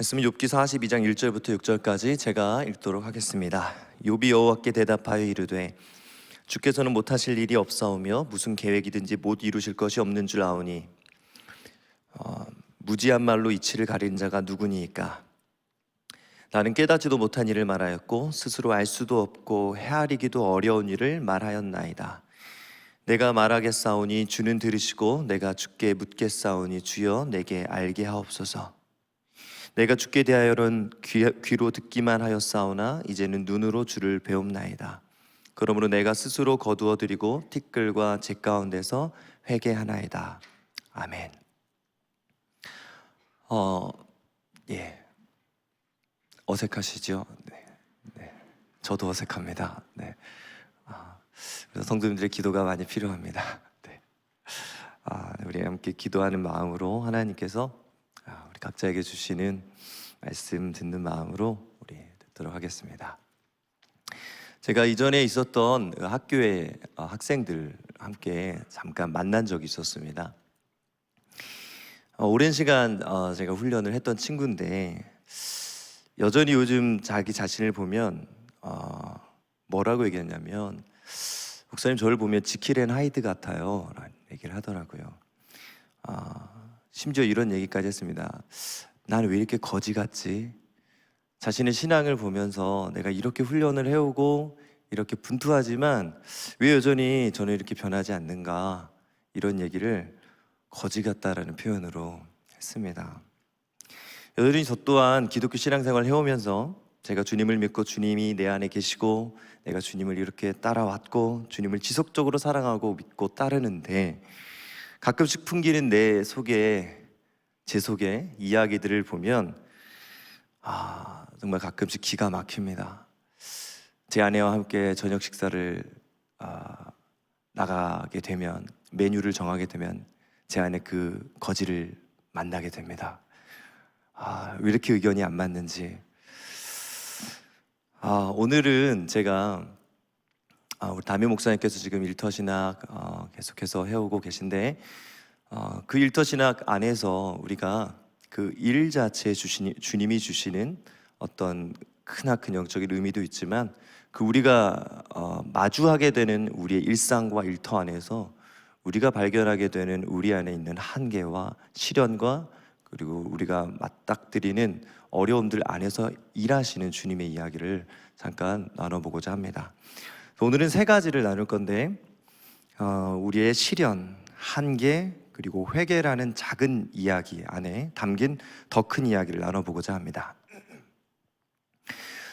말씀은 욥기 42장 1절부터 6절까지 제가 읽도록 하겠습니다. 욥이 여호와께 대답하여 이르되 주께서는 못하실 일이 없사오며 무슨 계획이든지 못 이루실 것이 없는 줄 아오니 무지한 말로 이치를 가린 자가 누구니이까. 나는 깨닫지도 못한 일을 말하였고 스스로 알 수도 없고 헤아리기도 어려운 일을 말하였나이다. 내가 말하겠사오니 주는 들으시고 내가 주께 묻겠사오니 주여 내게 알게 하옵소서. 내가 주께 대하여는 귀로 듣기만 하였사오나 이제는 눈으로 주를 배움나이다. 그러므로 내가 스스로 거두어드리고 티끌과 재 가운데서 회개하나이다. 아멘. 어색하시죠? 네. 저도 어색합니다. 네. 그래서 성도님들의 기도가 많이 필요합니다. 네. 우리 함께 기도하는 마음으로 하나님께서 우리 각자에게 주시는 말씀 듣는 마음으로 우리 듣도록 하겠습니다. 제가 이전에 있었던 학교의 학생들 함께 잠깐 만난 적이 있었습니다. 오랜 시간 제가 훈련을 했던 친구인데 여전히 요즘 자기 자신을 보면 뭐라고 얘기했냐면 목사님 저를 보면 지킬 앤 하이드 같아요 라는 얘기를 하더라고요. 심지어 이런 얘기까지 했습니다. 나는 왜 이렇게 거지 같지? 자신의 신앙을 보면서 내가 이렇게 훈련을 해오고 이렇게 분투하지만 왜 여전히 저는 이렇게 변하지 않는가, 이런 얘기를 거지 같다라는 표현으로 했습니다. 여전히 저 또한 기독교 신앙생활을 해오면서 제가 주님을 믿고 주님이 내 안에 계시고 내가 주님을 이렇게 따라왔고 주님을 지속적으로 사랑하고 믿고 따르는데 가끔씩 풍기는 제 속에 이야기들을 보면 정말 가끔씩 기가 막힙니다. 제 아내와 함께 저녁 식사를 나가게 되면, 메뉴를 정하게 되면 제 안에 그 거지를 만나게 됩니다. 왜 이렇게 의견이 안 맞는지. 오늘은 제가 우리 담임 목사님께서 지금 일터신학 계속해서 해오고 계신데 그 일터신학 안에서 우리가 그 일 자체에 주님이 주시는 어떤 크나큰 영적인 의미도 있지만 그 우리가 마주하게 되는 우리의 일상과 일터 안에서 우리가 발견하게 되는 우리 안에 있는 한계와 시련과 그리고 우리가 맞닥뜨리는 어려움들 안에서 일하시는 주님의 이야기를 잠깐 나눠보고자 합니다. 오늘은 세 가지를 나눌 건데 우리의 시련, 한계, 그리고 회개라는 작은 이야기 안에 담긴 더 큰 이야기를 나눠보고자 합니다.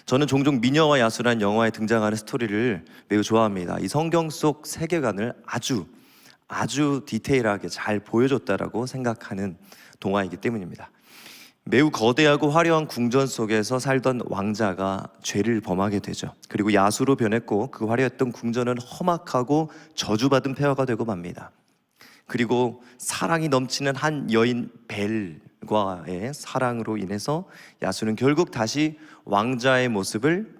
저는 종종 미녀와 야수라는 영화에 등장하는 스토리를 매우 좋아합니다. 이 성경 속 세계관을 아주 디테일하게 잘 보여줬다라고 생각하는 동화이기 때문입니다. 매우 거대하고 화려한 궁전 속에서 살던 왕자가 죄를 범하게 되죠. 그리고 야수로 변했고 그 화려했던 궁전은 험악하고 저주받은 폐허가 되고 맙니다. 그리고 사랑이 넘치는 한 여인 벨과의 사랑으로 인해서 야수는 결국 다시 왕자의 모습을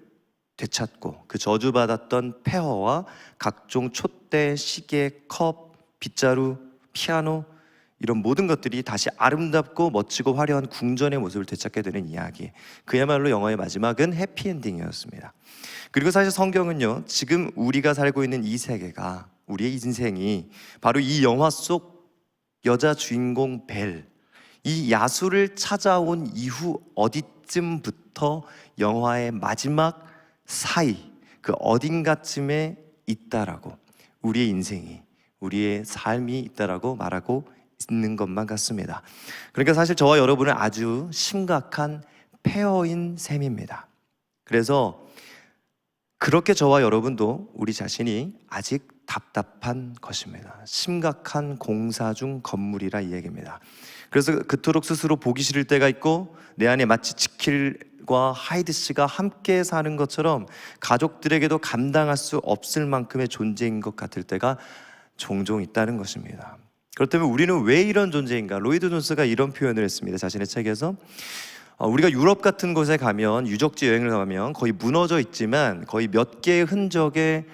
되찾고 그 저주받았던 폐허와 각종 촛대, 시계, 컵, 빗자루, 피아노, 이런 모든 것들이 다시 아름답고 멋지고 화려한 궁전의 모습을 되찾게 되는 이야기. 그야말로 영화의 마지막은 해피엔딩이었습니다. 그리고 사실 성경은요, 지금 우리가 살고 있는 이 세계가, 우리의 인생이 바로 이 영화 속 여자 주인공 벨, 이 야수를 찾아온 이후 어디쯤부터 영화의 마지막 사이, 그 어딘가쯤에 있다라고, 우리의 인생이, 우리의 삶이 있다라고 말하고 있는 것만 같습니다. 그러니까 사실 저와 여러분은 아주 심각한 폐허인 셈입니다. 그래서 그렇게 저와 여러분도 우리 자신이 아직 답답한 것입니다. 심각한 공사 중 건물이라 이 얘기입니다. 그래서 그토록 스스로 보기 싫을 때가 있고 내 안에 마치 지킬과 하이드 씨가 함께 사는 것처럼 가족들에게도 감당할 수 없을 만큼의 존재인 것 같을 때가 종종 있다는 것입니다. 그렇다면 우리는 왜 이런 존재인가? 로이드 존스가 이런 표현을 했습니다. 자신의 책에서 우리가 유럽 같은 곳에 가면, 유적지 여행을 가면 거의 무너져 있지만 거의 몇 개의 흔적이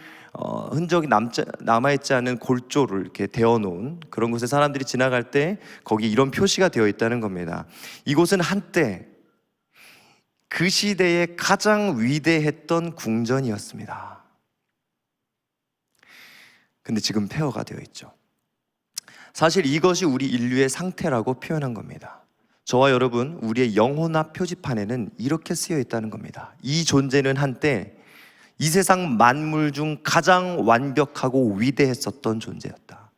남아있지 않은 골조를 이렇게 대어놓은 그런 곳에 사람들이 지나갈 때 거기 이런 표시가 되어 있다는 겁니다. 이곳은 한때 그 시대에 가장 위대했던 궁전이었습니다. 근데 지금 폐허가 되어 있죠. 사실 이것이 우리 인류의 상태라고 표현한 겁니다. 저와 여러분, 우리의 영혼화 표지판에는 이렇게 쓰여 있다는 겁니다. 이 존재는 한때 이 세상 만물 중 가장 완벽하고 위대했었던 존재였다.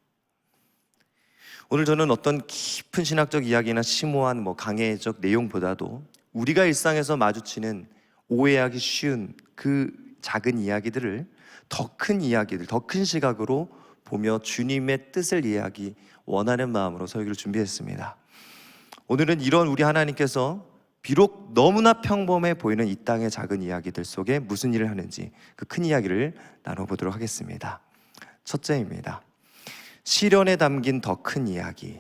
오늘 저는 어떤 깊은 신학적 이야기나 심오한 강해적 내용보다도 우리가 일상에서 마주치는 오해하기 쉬운 그 작은 이야기들을 더 큰 이야기들, 더 큰 시각으로 보며 주님의 뜻을 이해하기 원하는 마음으로 설교를 준비했습니다. 오늘은 이런 우리 하나님께서 비록 너무나 평범해 보이는 이 땅의 작은 이야기들 속에 무슨 일을 하는지 그 큰 이야기를 나눠보도록 하겠습니다. 첫째입니다. 시련에 담긴 더 큰 이야기.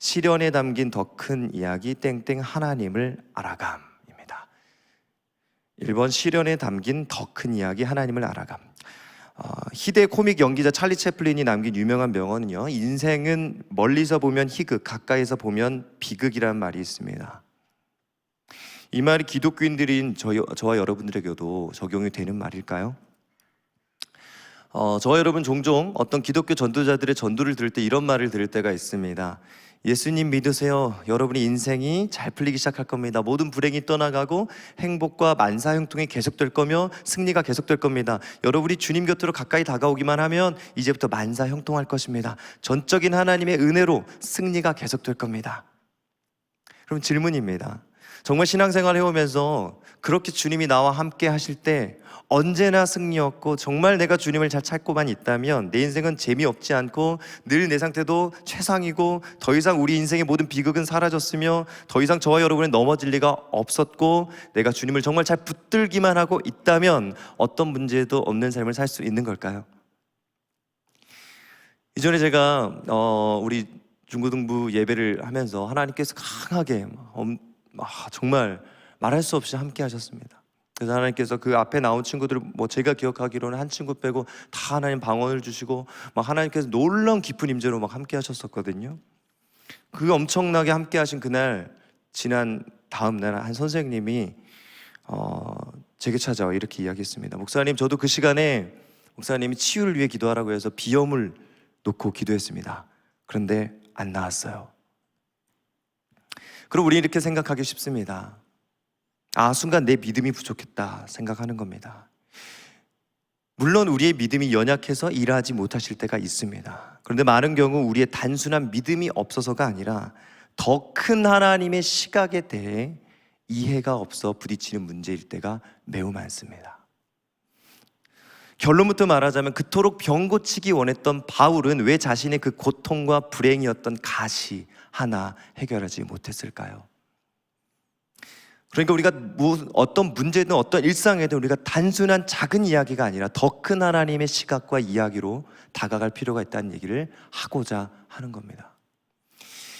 시련에 담긴 더 큰 이야기 땡땡 하나님을 알아감입니다. 1번 시련에 담긴 더 큰 이야기 하나님을 알아감. 희대 코믹 연기자 찰리 채플린이 남긴 유명한 명언은요, 인생은 멀리서 보면 희극, 가까이서 보면 비극이라는 말이 있습니다. 이 말이 기독교인들인 저와 여러분들에게도 적용이 되는 말일까요? 저와 여러분 종종 어떤 기독교 전도자들의 전도를 들을 때 이런 말을 들을 때가 있습니다. 예수님 믿으세요. 여러분의 인생이 잘 풀리기 시작할 겁니다. 모든 불행이 떠나가고 행복과 만사형통이 계속될 거며 승리가 계속될 겁니다. 여러분이 주님 곁으로 가까이 다가오기만 하면 이제부터 만사형통할 것입니다. 전적인 하나님의 은혜로 승리가 계속될 겁니다. 그럼 질문입니다. 정말 신앙생활 해오면서 그렇게 주님이 나와 함께 하실 때 언제나 승리였고 정말 내가 주님을 잘 찾고만 있다면 내 인생은 재미없지 않고 늘 내 상태도 최상이고 더 이상 우리 인생의 모든 비극은 사라졌으며 더 이상 저와 여러분은 넘어질 리가 없었고 내가 주님을 정말 잘 붙들기만 하고 있다면 어떤 문제도 없는 삶을 살 수 있는 걸까요? 이전에 제가 우리 중고등부 예배를 하면서 하나님께서 강하게 정말 말할 수 없이 함께 하셨습니다. 그래서 하나님께서 그 앞에 나온 친구들 제가 기억하기로는 한 친구 빼고 다 하나님 방언을 주시고 하나님께서 놀라운 깊은 임재로 함께 하셨었거든요. 그 엄청나게 함께 하신 그날 지난 다음 날 한 선생님이 제게 찾아와 이렇게 이야기했습니다. 목사님, 저도 그 시간에 목사님이 치유를 위해 기도하라고 해서 비염을 놓고 기도했습니다. 그런데 안 나았어요. 그럼 우리 이렇게 생각하기 쉽습니다. 순간 내 믿음이 부족했다 생각하는 겁니다. 물론 우리의 믿음이 연약해서 일하지 못하실 때가 있습니다. 그런데 많은 경우 우리의 단순한 믿음이 없어서가 아니라 더 큰 하나님의 시각에 대해 이해가 없어 부딪히는 문제일 때가 매우 많습니다. 결론부터 말하자면 그토록 병 고치기 원했던 바울은 왜 자신의 그 고통과 불행이었던 가시 하나 해결하지 못했을까요? 그러니까 우리가 어떤 문제든 어떤 일상에든 우리가 단순한 작은 이야기가 아니라 더 큰 하나님의 시각과 이야기로 다가갈 필요가 있다는 얘기를 하고자 하는 겁니다.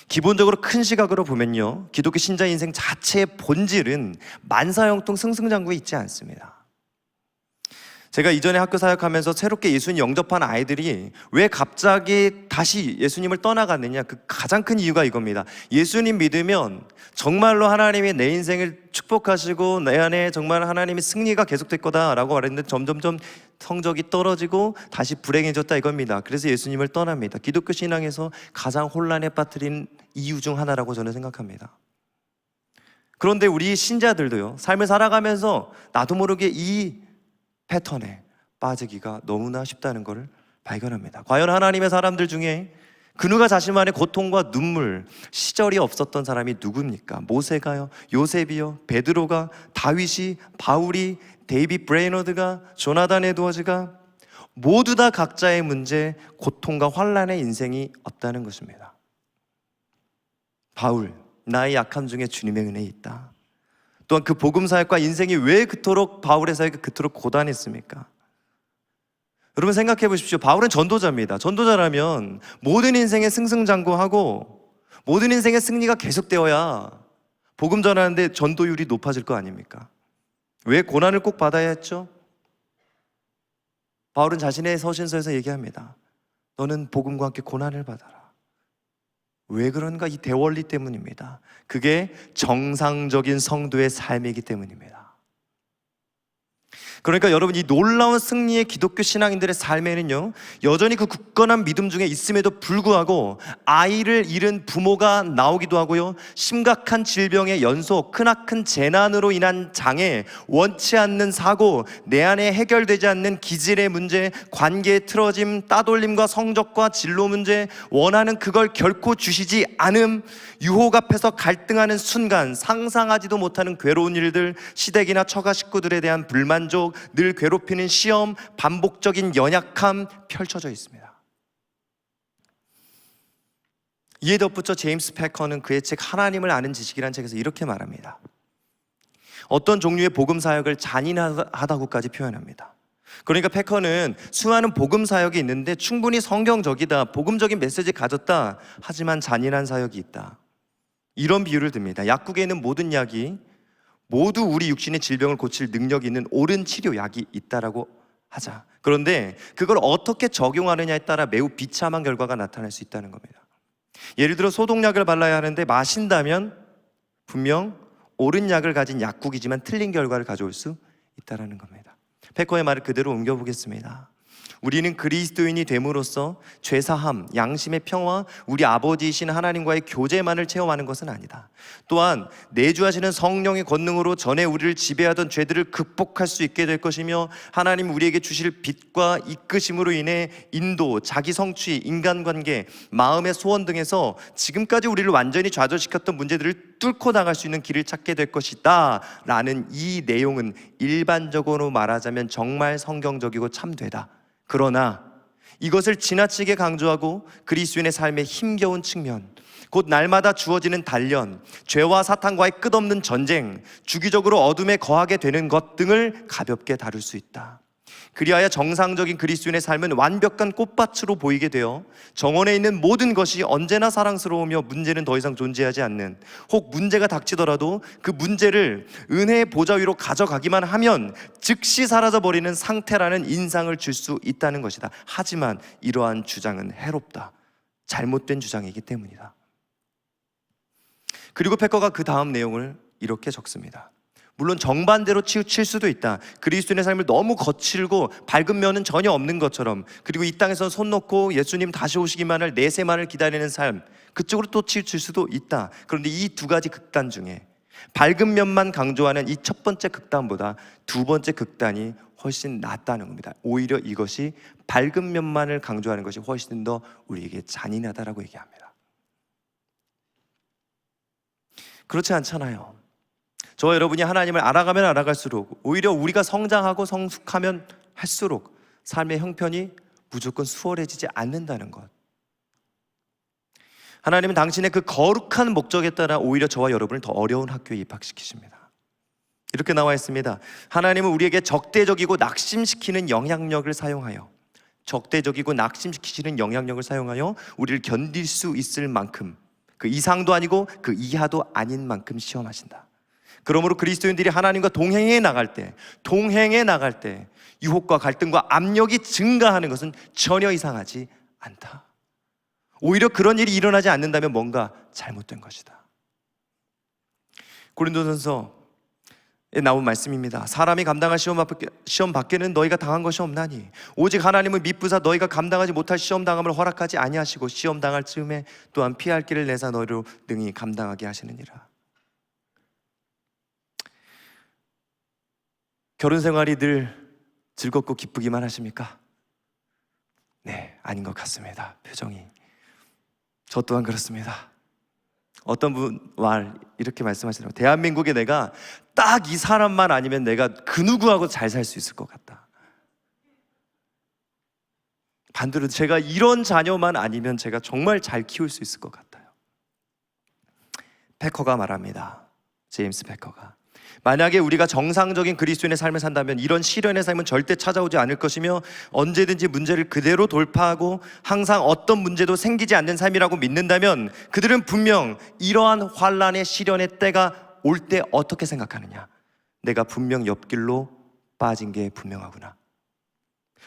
기본적으로 큰 시각으로 보면요, 기독교 신자 인생 자체의 본질은 만사형통 승승장구에 있지 않습니다. 제가 이전에 학교 사역하면서 새롭게 예수님 영접한 아이들이 왜 갑자기 다시 예수님을 떠나갔느냐, 그 가장 큰 이유가 이겁니다. 예수님 믿으면 정말로 하나님이 내 인생을 축복하시고 내 안에 정말 하나님의 승리가 계속될 거다라고 말했는데 점점점 성적이 떨어지고 다시 불행해졌다 이겁니다. 그래서 예수님을 떠납니다. 기독교 신앙에서 가장 혼란에 빠뜨린 이유 중 하나라고 저는 생각합니다. 그런데 우리 신자들도요, 삶을 살아가면서 나도 모르게 이 패턴에 빠지기가 너무나 쉽다는 것을 발견합니다. 과연 하나님의 사람들 중에 그 누가 자신만의 고통과 눈물, 시절이 없었던 사람이 누굽니까? 모세가요? 요셉이요? 베드로가? 다윗이? 바울이? 데이빗 브레이너드가? 조나단 에드워즈가? 모두 다 각자의 문제, 고통과 환란의 인생이 없다는 것입니다. 바울, 나의 약함 중에 주님의 은혜에 있다. 또한 그 복음 사역과 인생이 왜 그토록 바울의 사역이 그토록 고단했습니까? 여러분 생각해 보십시오. 바울은 전도자입니다. 전도자라면 모든 인생의 승승장구하고 모든 인생의 승리가 계속되어야 복음 전하는데 전도율이 높아질 거 아닙니까? 왜 고난을 꼭 받아야 했죠? 바울은 자신의 서신서에서 얘기합니다. 너는 복음과 함께 고난을 받아라. 왜 그런가? 이 대원리 때문입니다. 그게 정상적인 성도의 삶이기 때문입니다. 그러니까 여러분, 이 놀라운 승리의 기독교 신앙인들의 삶에는요, 여전히 그 굳건한 믿음 중에 있음에도 불구하고 아이를 잃은 부모가 나오기도 하고요, 심각한 질병의 연속, 크나큰 재난으로 인한 장애, 원치 않는 사고, 내 안에 해결되지 않는 기질의 문제, 관계의 틀어짐, 따돌림과 성적과 진로 문제, 원하는 그걸 결코 주시지 않음, 유혹 앞에서 갈등하는 순간, 상상하지도 못하는 괴로운 일들, 시댁이나 처가 식구들에 대한 불만족, 늘 괴롭히는 시험, 반복적인 연약함 펼쳐져 있습니다. 이에 덧붙여 제임스 패커는 그의 책 하나님을 아는 지식이라는 책에서 이렇게 말합니다. 어떤 종류의 복음 사역을 잔인하다고까지 표현합니다. 그러니까 패커는 수많은 복음 사역이 있는데 충분히 성경적이다, 복음적인 메시지 가졌다, 하지만 잔인한 사역이 있다, 이런 비유를 듭니다. 약국에 있는 모든 약이 모두 우리 육신의 질병을 고칠 능력이 있는 옳은 치료약이 있다라고 하자. 그런데 그걸 어떻게 적용하느냐에 따라 매우 비참한 결과가 나타날 수 있다는 겁니다. 예를 들어 소독약을 발라야 하는데 마신다면 분명 옳은 약을 가진 약국이지만 틀린 결과를 가져올 수 있다는 겁니다. 패커의 말을 그대로 옮겨보겠습니다. 우리는 그리스도인이 됨으로써 죄사함, 양심의 평화, 우리 아버지이신 하나님과의 교제만을 체험하는 것은 아니다. 또한 내주하시는 성령의 권능으로 전에 우리를 지배하던 죄들을 극복할 수 있게 될 것이며, 하나님 우리에게 주실 빛과 이끄심으로 인해 인도, 자기 성취, 인간관계, 마음의 소원 등에서 지금까지 우리를 완전히 좌절시켰던 문제들을 뚫고 나갈 수 있는 길을 찾게 될 것이다 라는 이 내용은 일반적으로 말하자면 정말 성경적이고 참되다. 그러나 이것을 지나치게 강조하고 그리스도인의 삶의 힘겨운 측면, 곧 날마다 주어지는 단련, 죄와 사탄과의 끝없는 전쟁, 주기적으로 어둠에 거하게 되는 것 등을 가볍게 다룰 수 있다. 그리하여 정상적인 그리스도인의 삶은 완벽한 꽃밭으로 보이게 되어 정원에 있는 모든 것이 언제나 사랑스러우며 문제는 더 이상 존재하지 않는, 혹 문제가 닥치더라도 그 문제를 은혜의 보좌 위로 가져가기만 하면 즉시 사라져버리는 상태라는 인상을 줄 수 있다는 것이다. 하지만 이러한 주장은 해롭다, 잘못된 주장이기 때문이다. 그리고 패커가 그 다음 내용을 이렇게 적습니다. 물론 정반대로 치우칠 수도 있다. 그리스도인의 삶을 너무 거칠고 밝은 면은 전혀 없는 것처럼, 그리고 이 땅에서 손 놓고 예수님 다시 오시기만을 내세만을 기다리는 삶, 그쪽으로 또 치우칠 수도 있다. 그런데 이 두 가지 극단 중에 밝은 면만 강조하는 이 첫 번째 극단보다 두 번째 극단이 훨씬 낫다는 겁니다. 오히려 이것이 밝은 면만을 강조하는 것이 훨씬 더 우리에게 잔인하다라고 얘기합니다. 그렇지 않잖아요. 저와 여러분이 하나님을 알아가면 알아갈수록, 오히려 우리가 성장하고 성숙하면 할수록 삶의 형편이 무조건 수월해지지 않는다는 것. 하나님은 당신의 그 거룩한 목적에 따라 오히려 저와 여러분을 더 어려운 학교에 입학시키십니다. 이렇게 나와 있습니다. 하나님은 우리에게 적대적이고 낙심시키는 영향력을 사용하여, 적대적이고 낙심시키시는 영향력을 사용하여 우리를 견딜 수 있을 만큼, 그 이상도 아니고 그 이하도 아닌 만큼 시험하신다. 그러므로 그리스도인들이 하나님과 동행해 나갈 때 유혹과 갈등과 압력이 증가하는 것은 전혀 이상하지 않다. 오히려 그런 일이 일어나지 않는다면 뭔가 잘못된 것이다. 고린도전서에 나온 말씀입니다. 사람이 감당할 시험 밖에는 너희가 당한 것이 없나니 오직 하나님은 미쁘사 너희가 감당하지 못할 시험 당함을 허락하지 아니하시고 시험 당할 즈음에 또한 피할 길을 내사 너희로 능히 감당하게 하시느니라. 결혼 생활이 늘 즐겁고 기쁘기만 하십니까? 네, 아닌 것 같습니다. 표정이. 저 또한 그렇습니다. 어떤 분 이렇게 말씀하시더라고요. 대한민국에 내가 딱 이 사람만 아니면 내가 그 누구하고 잘 살 수 있을 것 같다. 반대로 제가 이런 자녀만 아니면 제가 정말 잘 키울 수 있을 것 같아요. 패커가 말합니다. 제임스 패커가. 만약에 우리가 정상적인 그리스도인의 삶을 산다면 이런 시련의 삶은 절대 찾아오지 않을 것이며 언제든지 문제를 그대로 돌파하고 항상 어떤 문제도 생기지 않는 삶이라고 믿는다면 그들은 분명 이러한 환난의 시련의 때가 올 때 어떻게 생각하느냐? 내가 분명 옆길로 빠진 게 분명하구나.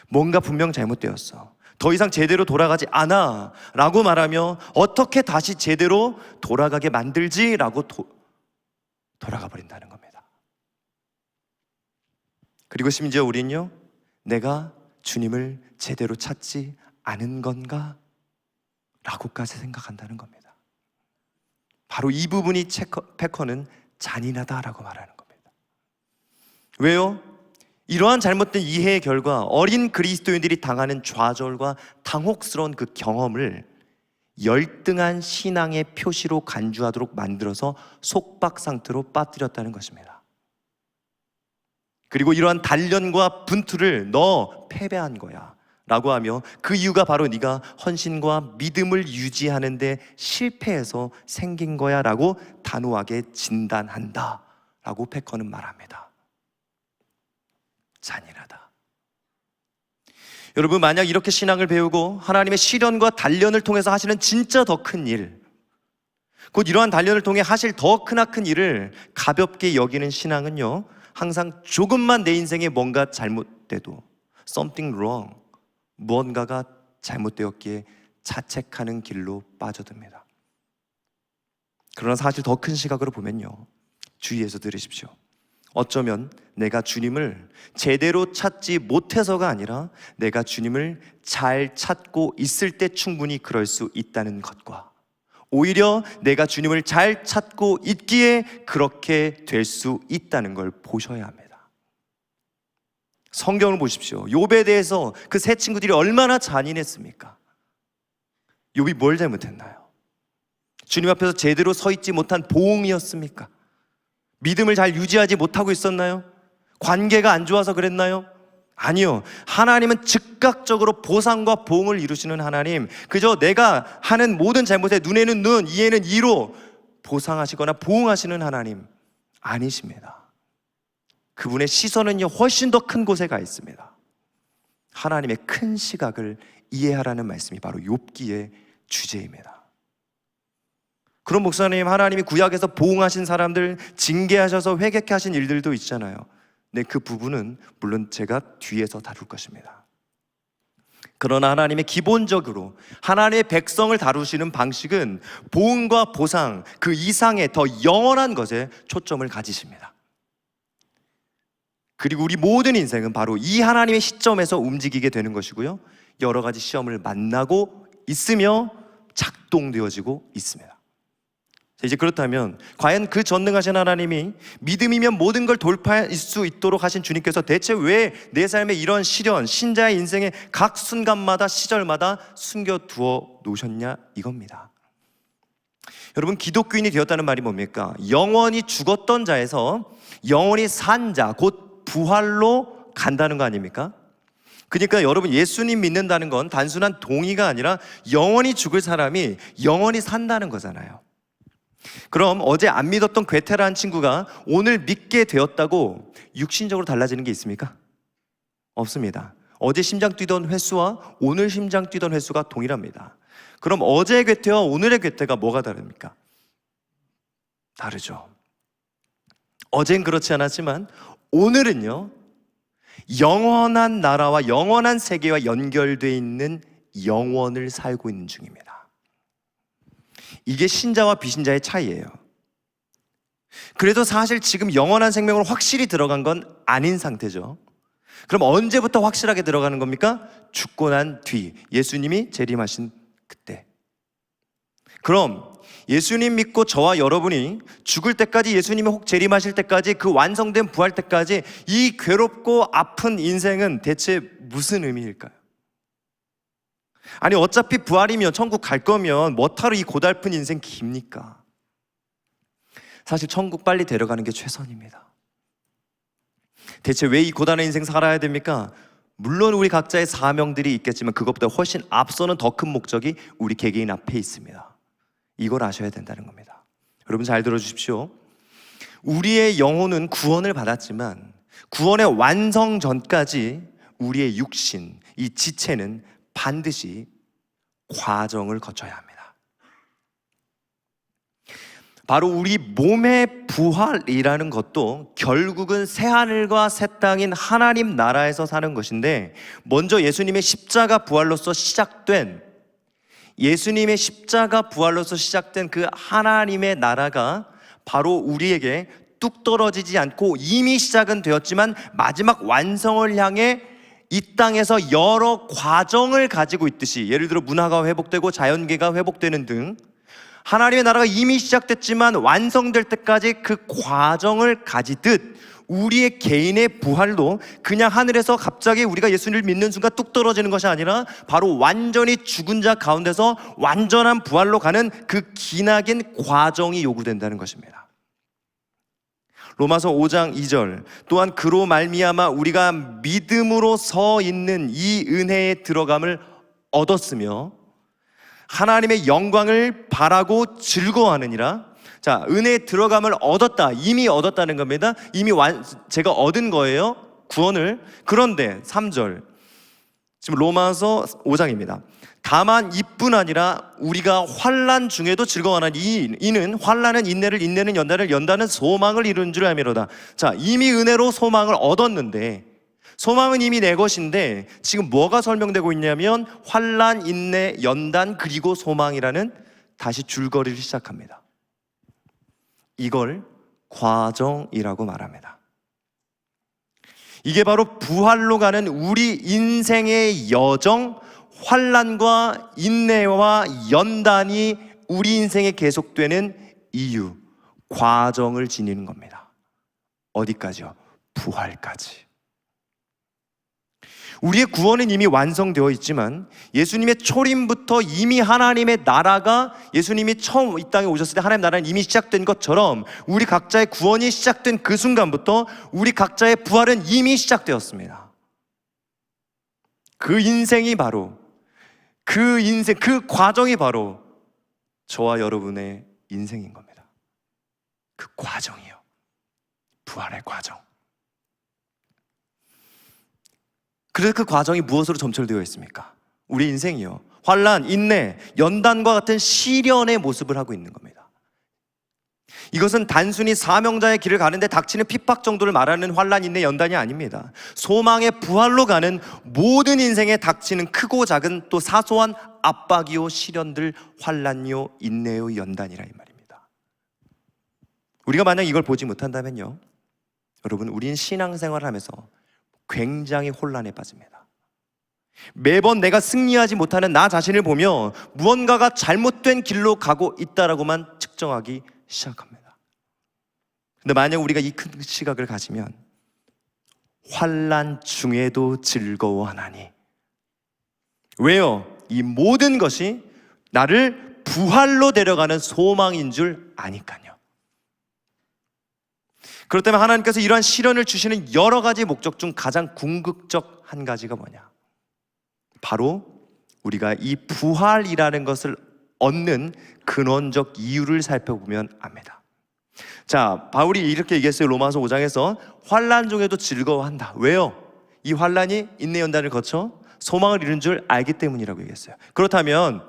뭔가 분명 잘못되었어. 더 이상 제대로 돌아가지 않아 라고 말하며 어떻게 다시 제대로 돌아가게 만들지 라고 돌아가 버린다는 겁니다. 그리고 심지어 우린요, 내가 주님을 제대로 찾지 않은 건가? 라고까지 생각한다는 겁니다. 바로 이 부분이 패커는 잔인하다라고 말하는 겁니다. 왜요? 이러한 잘못된 이해의 결과 어린 그리스도인들이 당하는 좌절과 당혹스러운 그 경험을 열등한 신앙의 표시로 간주하도록 만들어서 속박 상태로 빠뜨렸다는 것입니다. 그리고 이러한 단련과 분투를 너 패배한 거야 라고 하며 그 이유가 바로 네가 헌신과 믿음을 유지하는 데 실패해서 생긴 거야 라고 단호하게 진단한다 라고 패커는 말합니다. 잔인하다. 여러분, 만약 이렇게 신앙을 배우고 하나님의 시련과 단련을 통해서 하시는 진짜 더 큰 일, 곧 이러한 단련을 통해 하실 더 크나큰 일을 가볍게 여기는 신앙은요, 항상 조금만 내 인생에 뭔가 잘못돼도 something wrong, 무언가가 잘못되었기에 자책하는 길로 빠져듭니다. 그러나 사실 더 큰 시각으로 보면요, 주의해서 들으십시오. 어쩌면 내가 주님을 제대로 찾지 못해서가 아니라 내가 주님을 잘 찾고 있을 때 충분히 그럴 수 있다는 것과, 오히려 내가 주님을 잘 찾고 있기에 그렇게 될 수 있다는 걸 보셔야 합니다. 성경을 보십시오. 욥에 대해서 그 세 친구들이 얼마나 잔인했습니까? 욥이 뭘 잘못했나요? 주님 앞에서 제대로 서 있지 못한 보응이었습니까? 믿음을 잘 유지하지 못하고 있었나요? 관계가 안 좋아서 그랬나요? 아니요. 하나님은 즉각적으로 보상과 보응을 이루시는 하나님, 그저 내가 하는 모든 잘못에 눈에는 눈, 이에는 이로 보상하시거나 보응하시는 하나님 아니십니다. 그분의 시선은요, 훨씬 더 큰 곳에 가 있습니다. 하나님의 큰 시각을 이해하라는 말씀이 바로 욥기의 주제입니다. 그럼 목사님, 하나님이 구약에서 보응하신 사람들, 징계하셔서 회개케 하신 일들도 있잖아요. 네, 그 부분은 물론 제가 뒤에서 다룰 것입니다. 그러나 하나님의 기본적으로 하나님의 백성을 다루시는 방식은 보응과 보상, 그 이상의 더 영원한 것에 초점을 가지십니다. 그리고 우리 모든 인생은 바로 이 하나님의 시점에서 움직이게 되는 것이고요, 여러 가지 시험을 만나고 있으며 작동되어지고 있습니다. 이제 그렇다면 과연 그 전능하신 하나님이 믿음이면 모든 걸 돌파할 수 있도록 하신 주님께서 대체 왜 내 삶에 이런 시련, 신자의 인생의 각 순간마다 시절마다 숨겨두어 놓으셨냐 이겁니다. 여러분, 기독교인이 되었다는 말이 뭡니까? 영원히 죽었던 자에서 영원히 산 자, 곧 부활로 간다는 거 아닙니까? 그러니까 여러분, 예수님 믿는다는 건 단순한 동의가 아니라 영원히 죽을 사람이 영원히 산다는 거잖아요. 그럼 어제 안 믿었던 괴테라는 친구가 오늘 믿게 되었다고 육신적으로 달라지는 게 있습니까? 없습니다. 어제 심장 뛰던 횟수와 오늘 심장 뛰던 횟수가 동일합니다. 그럼 어제의 괴테와 오늘의 괴테가 뭐가 다릅니까? 다르죠. 어젠 그렇지 않았지만 오늘은요, 영원한 나라와 영원한 세계와 연결되어 있는 영원을 살고 있는 중입니다. 이게 신자와 비신자의 차이예요. 그래도 사실 지금 영원한 생명으로 확실히 들어간 건 아닌 상태죠. 그럼 언제부터 확실하게 들어가는 겁니까? 죽고 난 뒤, 예수님이 재림하신 그때. 그럼 예수님 믿고 저와 여러분이 죽을 때까지, 예수님이 혹 재림하실 때까지, 그 완성된 부활 때까지 이 괴롭고 아픈 인생은 대체 무슨 의미일까요? 아니, 어차피 부활이면 천국 갈 거면 뭐하러 이 고달픈 인생 깁니까? 사실 천국 빨리 데려가는 게 최선입니다. 대체 왜 이 고단한 인생 살아야 됩니까? 물론 우리 각자의 사명들이 있겠지만 그것보다 훨씬 앞서는 더 큰 목적이 우리 개개인 앞에 있습니다. 이걸 아셔야 된다는 겁니다. 여러분, 잘 들어주십시오. 우리의 영혼은 구원을 받았지만 구원의 완성 전까지 우리의 육신, 이 지체는 반드시 과정을 거쳐야 합니다. 바로 우리 몸의 부활이라는 것도 결국은 새하늘과 새 땅인 하나님 나라에서 사는 것인데, 먼저 예수님의 십자가 부활로서 시작된 그 하나님의 나라가 바로 우리에게 뚝 떨어지지 않고 이미 시작은 되었지만 마지막 완성을 향해 이 땅에서 여러 과정을 가지고 있듯이, 예를 들어 문화가 회복되고 자연계가 회복되는 등 하나님의 나라가 이미 시작됐지만 완성될 때까지 그 과정을 가지듯, 우리의 개인의 부활도 그냥 하늘에서 갑자기 우리가 예수님을 믿는 순간 뚝 떨어지는 것이 아니라 바로 완전히 죽은 자 가운데서 완전한 부활로 가는 그 기나긴 과정이 요구된다는 것입니다. 로마서 5장 2절, 또한 그로 말미암아 우리가 믿음으로 서 있는 이 은혜에 들어감을 얻었으며 하나님의 영광을 바라고 즐거워하느니라. 자, 은혜에 들어감을 얻었다, 이미 얻었다는 겁니다. 이미 제가 얻은 거예요, 구원을. 그런데 3절, 지금 로마서 5장입니다. 다만 이뿐 아니라 우리가 환난 중에도 즐거워하나니 이는 환난은 인내를, 인내는 연단을, 연단은 소망을 이루는 줄 알미로다. 자, 이미 은혜로 소망을 얻었는데, 소망은 이미 내 것인데 지금 뭐가 설명되고 있냐면 환난, 인내, 연단, 그리고 소망이라는 다시 줄거리를 시작합니다. 이걸 과정이라고 말합니다. 이게 바로 부활로 가는 우리 인생의 여정, 환난과 인내와 연단이 우리 인생에 계속되는 이유, 과정을 지니는 겁니다. 어디까지요? 부활까지. 우리의 구원은 이미 완성되어 있지만 예수님의 초림부터 이미 하나님의 나라가, 예수님이 처음 이 땅에 오셨을 때 하나님의 나라는 이미 시작된 것처럼 우리 각자의 구원이 시작된 그 순간부터 우리 각자의 부활은 이미 시작되었습니다. 그 인생이 바로, 그 과정이 바로 저와 여러분의 인생인 겁니다. 그 과정이요, 부활의 과정. 그래서 그 과정이 무엇으로 점철되어 있습니까? 우리 인생이요, 환난, 인내, 연단과 같은 시련의 모습을 하고 있는 겁니다. 이것은 단순히 사명자의 길을 가는데 닥치는 핍박 정도를 말하는 환난, 인내, 연단이 아닙니다. 소망의 부활로 가는 모든 인생에 닥치는 크고 작은 또 사소한 압박이요, 시련들, 환난이요, 인내요, 연단이라 이 말입니다. 우리가 만약 이걸 보지 못한다면요, 여러분, 우리는 신앙생활을 하면서 굉장히 혼란에 빠집니다. 매번 내가 승리하지 못하는 나 자신을 보며 무언가가 잘못된 길로 가고 있다라고만 측정하기 시작합니다. 근데 만약 우리가 이 큰 시각을 가지면 환난 중에도 즐거워하나니, 왜요? 이 모든 것이 나를 부활로 데려가는 소망인 줄 아니까요. 그렇다면 하나님께서 이러한 시련을 주시는 여러 가지 목적 중 가장 궁극적 한 가지가 뭐냐? 바로 우리가 이 부활이라는 것을 얻는 근원적 이유를 살펴보면 압니다. 자, 바울이 이렇게 얘기했어요. 로마서 5장에서 환난 중에도 즐거워한다. 왜요? 이 환난이 인내 연단을 거쳐 소망을 이룬 줄 알기 때문이라고 얘기했어요. 그렇다면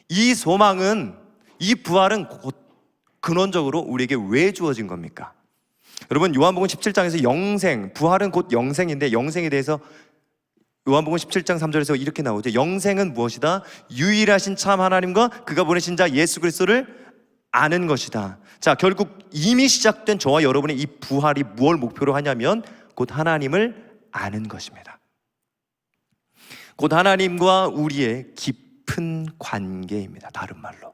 이 소망은, 이 부활은 곧 근원적으로 우리에게 왜 주어진 겁니까? 여러분, 요한복음 17장에서 영생, 부활은 곧 영생인데, 영생에 대해서 요한복음 17장 3절에서 이렇게 나오죠. 영생은 무엇이다? 유일하신 참 하나님과 그가 보내신 자 예수 그리스도를 아는 것이다. 자, 결국 이미 시작된 저와 여러분의 이 부활이 무엇을 목표로 하냐면 곧 하나님을 아는 것입니다. 곧 하나님과 우리의 깊은 관계입니다. 다른 말로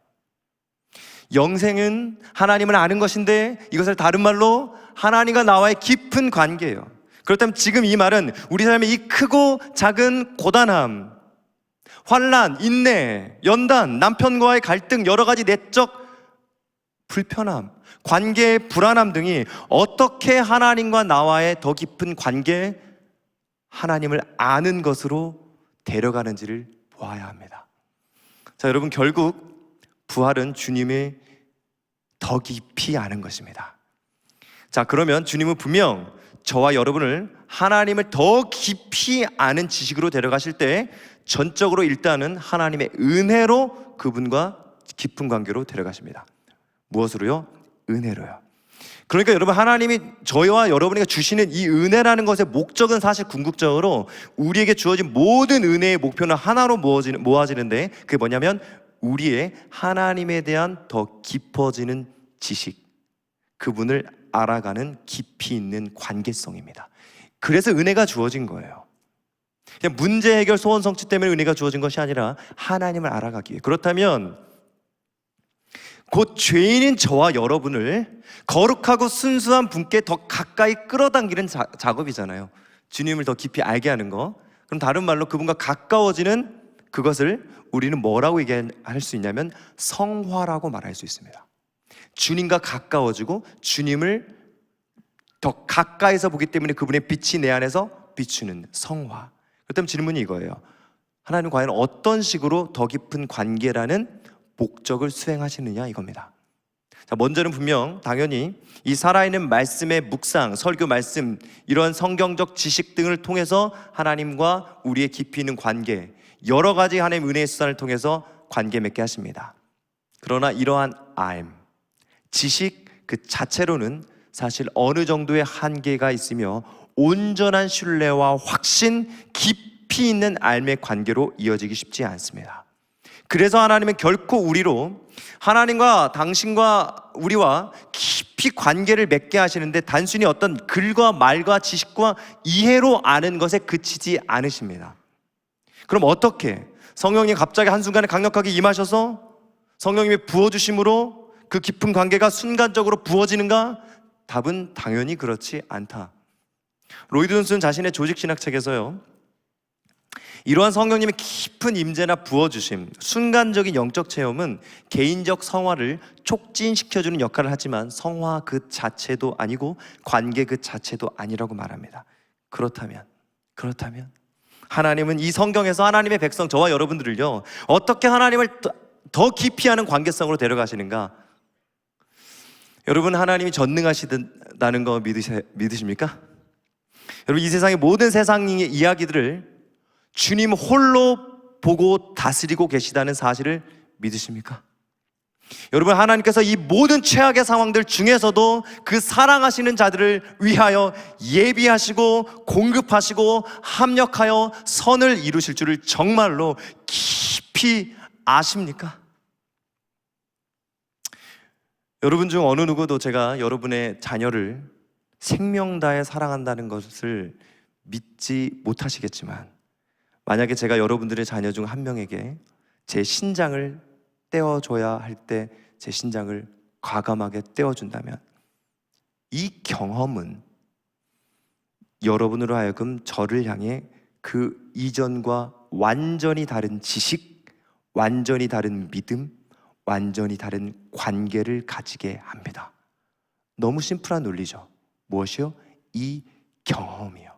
영생은 하나님을 아는 것인데, 이것을 다른 말로 하나님과 나와의 깊은 관계예요. 그렇다면 지금 이 말은 우리 삶의 이 크고 작은 고단함, 환난, 인내, 연단, 남편과의 갈등, 여러 가지 내적 불편함, 관계의 불안함 등이 어떻게 하나님과 나와의 더 깊은 관계, 하나님을 아는 것으로 데려가는지를 보아야 합니다. 자, 여러분, 결국 부활은 주님의 더 깊이 아는 것입니다. 자, 그러면 주님은 분명 저와 여러분을 하나님을 더 깊이 아는 지식으로 데려가실 때 전적으로 일단은 하나님의 은혜로 그분과 깊은 관계로 데려가십니다. 무엇으로요? 은혜로요. 그러니까 여러분, 하나님이 저희와 여러분에게 주시는 이 은혜라는 것의 목적은 사실 궁극적으로 우리에게 주어진 모든 은혜의 목표는 하나로 모아지는데, 그게 뭐냐면 우리의 하나님에 대한 더 깊어지는 지식, 그분을 알아가는 깊이 있는 관계성입니다. 그래서 은혜가 주어진 거예요. 그냥 문제 해결, 소원 성취 때문에 은혜가 주어진 것이 아니라 하나님을 알아가기 위해. 그렇다면 곧 죄인인 저와 여러분을 거룩하고 순수한 분께 더 가까이 끌어당기는 작업이잖아요. 주님을 더 깊이 알게 하는 거. 그럼 다른 말로 그분과 가까워지는 그것을 우리는 뭐라고 얘기할 수 있냐면 성화라고 말할 수 있습니다. 주님과 가까워지고 주님을 더 가까이서 보기 때문에 그분의 빛이 내 안에서 비추는 성화. 그렇다면 질문이 이거예요. 하나님 과연 어떤 식으로 더 깊은 관계라는 목적을 수행하시느냐, 이겁니다. 자, 먼저는 분명 당연히 이 살아있는 말씀의 묵상, 설교 말씀, 이런 성경적 지식 등을 통해서 하나님과 우리의 깊이 있는 관계, 여러 가지 하나님의 은혜의 수단을 통해서 관계 맺게 하십니다. 그러나 이러한 알, 지식 그 자체로는 사실 어느 정도의 한계가 있으며 온전한 신뢰와 확신, 깊이 있는 알의 관계로 이어지기 쉽지 않습니다. 그래서 하나님은 결코 우리로, 하나님과 당신과 우리와 깊이 관계를 맺게 하시는데 단순히 어떤 글과 말과 지식과 이해로 아는 것에 그치지 않으십니다. 그럼 어떻게? 성령님 갑자기 한순간에 강력하게 임하셔서 성령님이 부어주심으로 그 깊은 관계가 순간적으로 부어지는가? 답은 당연히 그렇지 않다. 로이드 존슨 자신의 조직신학책에서요, 이러한 성령님의 깊은 임재나 부어주심, 순간적인 영적 체험은 개인적 성화를 촉진시켜주는 역할을 하지만 성화 그 자체도 아니고 관계 그 자체도 아니라고 말합니다. 그렇다면 하나님은 이 성경에서 하나님의 백성 저와 여러분들을요, 어떻게 하나님을 더 깊이 하는 관계성으로 데려가시는가? 여러분, 하나님이 전능하시다는 거 믿으십니까? 여러분, 이 세상의 모든 세상의 이야기들을 주님 홀로 보고 다스리고 계시다는 사실을 믿으십니까? 여러분, 하나님께서 이 모든 최악의 상황들 중에서도 그 사랑하시는 자들을 위하여 예비하시고 공급하시고 합력하여 선을 이루실 줄을 정말로 깊이 아십니까? 여러분 중 어느 누구도 제가 여러분의 자녀를 생명 다해 사랑한다는 것을 믿지 못하시겠지만, 만약에 제가 여러분들의 자녀 중 한 명에게 제 신장을 떼어줘야 할 때 제 신장을 과감하게 떼어준다면, 이 경험은 여러분으로 하여금 저를 향해 그 이전과 완전히 다른 지식, 완전히 다른 믿음, 완전히 다른 관계를 가지게 합니다. 너무 심플한 논리죠. 무엇이요? 이 경험이요.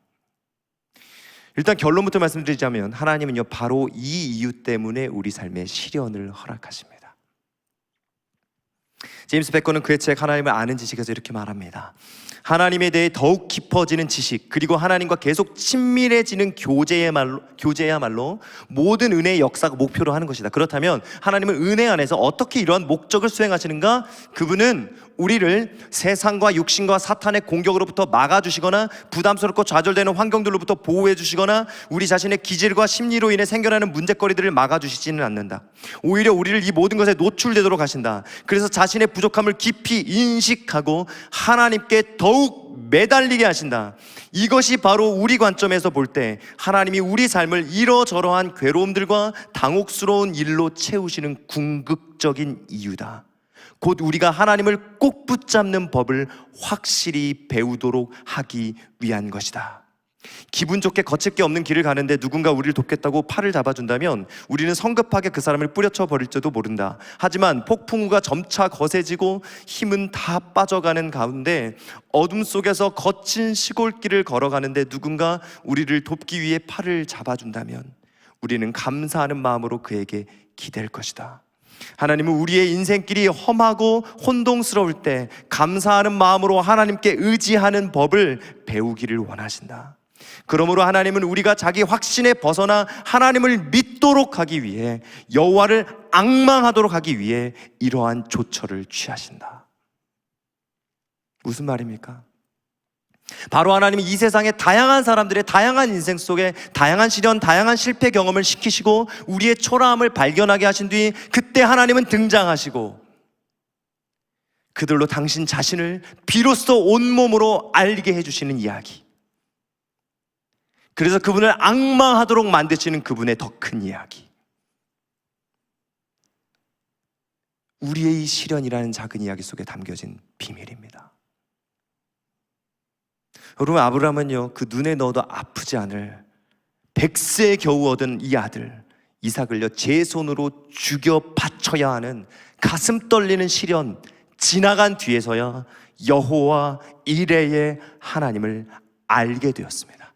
일단 결론부터 말씀드리자면 하나님은요, 바로 이 이유 때문에 우리 삶에 시련을 허락하십니다. 제임스 베커는 그의 책 하나님을 아는 지식에서 이렇게 말합니다. 하나님에 대해 더욱 깊어지는 지식, 그리고 하나님과 계속 친밀해지는 교제야말로 모든 은혜의 역사가 목표로 하는 것이다. 그렇다면 하나님은 은혜 안에서 어떻게 이러한 목적을 수행하시는가? 그분은 우리를 세상과 육신과 사탄의 공격으로부터 막아주시거나 부담스럽고 좌절되는 환경들로부터 보호해 주시거나 우리 자신의 기질과 심리로 인해 생겨나는 문제거리들을 막아주시지는 않는다. 오히려 우리를 이 모든 것에 노출되도록 하신다. 그래서 자신의 부족함을 깊이 인식하고 하나님께 더욱 매달리게 하신다. 이것이 바로 우리 관점에서 볼 때 하나님이 우리 삶을 이러저러한 괴로움들과 당혹스러운 일로 채우시는 궁극적인 이유다. 곧 우리가 하나님을 꼭 붙잡는 법을 확실히 배우도록 하기 위한 것이다. 기분 좋게 거칠 게 없는 길을 가는데 누군가 우리를 돕겠다고 팔을 잡아준다면 우리는 성급하게 그 사람을 뿌려쳐 버릴지도 모른다. 하지만 폭풍우가 점차 거세지고 힘은 다 빠져가는 가운데 어둠 속에서 거친 시골길을 걸어가는데 누군가 우리를 돕기 위해 팔을 잡아준다면 우리는 감사하는 마음으로 그에게 기댈 것이다. 하나님은 우리의 인생길이 험하고 혼동스러울 때 감사하는 마음으로 하나님께 의지하는 법을 배우기를 원하신다. 그러므로 하나님은 우리가 자기 확신에 벗어나 하나님을 믿도록 하기 위해, 여호와를 앙망하도록 하기 위해 이러한 조처를 취하신다. 무슨 말입니까? 바로 하나님이 이 세상의 다양한 사람들의 다양한 인생 속에 다양한 시련, 다양한 실패 경험을 시키시고 우리의 초라함을 발견하게 하신 뒤, 그때 하나님은 등장하시고 그들로 당신 자신을 비로소 온몸으로 알게 해주시는 이야기. 그래서 그분을 앙망하도록 만드시는 그분의 더 큰 이야기. 우리의 이 시련이라는 작은 이야기 속에 담겨진 비밀입니다. 여러분, 아브라함은요, 그 눈에 넣어도 아프지 않을 100세에 겨우 얻은 이 아들 이삭을요, 제 손으로 죽여 바쳐야 하는 가슴 떨리는 시련 지나간 뒤에서야 여호와 이레의 하나님을 알게 되었습니다.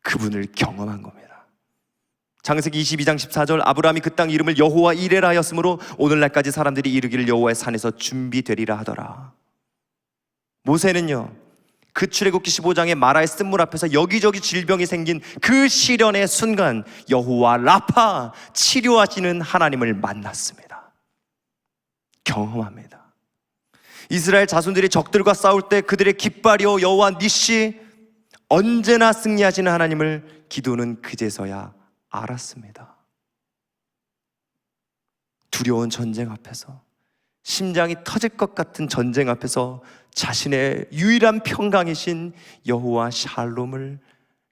그분을 경험한 겁니다. 창세기 22장 14절, 아브라함이 그 땅 이름을 여호와 이레라 하였으므로 오늘날까지 사람들이 이르기를 여호와의 산에서 준비되리라 하더라. 모세는요, 그 출애굽기 15장의 마라의 쓴물 앞에서 여기저기 질병이 생긴 그 시련의 순간 여호와 라파, 치료하시는 하나님을 만났습니다. 경험합니다. 이스라엘 자손들이 적들과 싸울 때 그들의 깃발이요 여호와 니시, 언제나 승리하시는 하나님을 기도는 그제서야 알았습니다. 두려운 전쟁 앞에서, 심장이 터질 것 같은 전쟁 앞에서 자신의 유일한 평강이신 여호와 샬롬을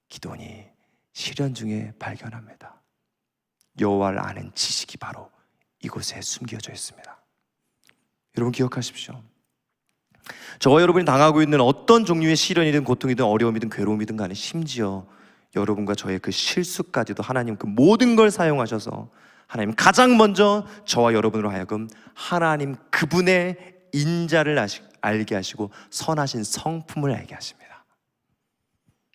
기도니 시련 중에 발견합니다. 여호와를 아는 지식이 바로 이곳에 숨겨져 있습니다. 여러분 기억하십시오. 저와 여러분이 당하고 있는 어떤 종류의 시련이든 고통이든 어려움이든 괴로움이든 간에, 심지어 여러분과 저의 그 실수까지도 하나님 그 모든 걸 사용하셔서 하나님 가장 먼저 저와 여러분으로 하여금 하나님 그분의 인자를 알게 하시고 선하신 성품을 알게 하십니다.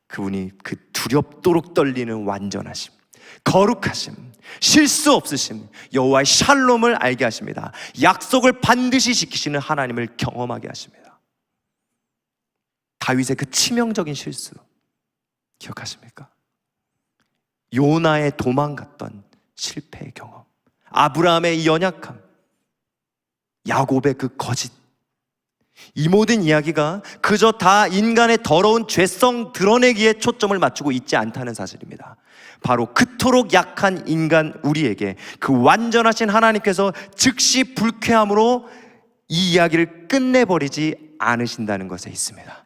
그분이 그 두렵도록 떨리는 완전하심, 거룩하심, 실수 없으심, 여호와의 샬롬을 알게 하십니다. 약속을 반드시 지키시는 하나님을 경험하게 하십니다. 다윗의 그 치명적인 실수 기억하십니까? 요나의 도망갔던 실패의 경험, 아브라함의 이 연약함, 야곱의 그 거짓, 이 모든 이야기가 그저 다 인간의 더러운 죄성 드러내기에 초점을 맞추고 있지 않다는 사실입니다. 바로 그토록 약한 인간 우리에게 그 완전하신 하나님께서 즉시 불쾌함으로 이 이야기를 끝내버리지 않으신다는 것에 있습니다.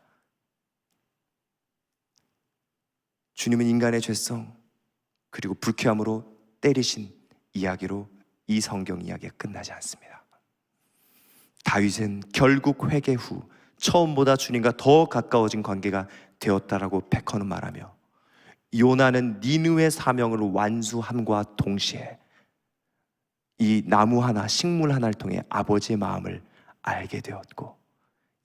주님은 인간의 죄성 그리고 불쾌함으로 때리신 이야기로 이 성경 이야기가 끝나지 않습니다. 다윗은 결국 회개 후 처음보다 주님과 더 가까워진 관계가 되었다라고 베커는 말하며, 요나는 니느웨 사명을 완수함과 동시에 이 나무 하나, 식물 하나를 통해 아버지의 마음을 알게 되었고,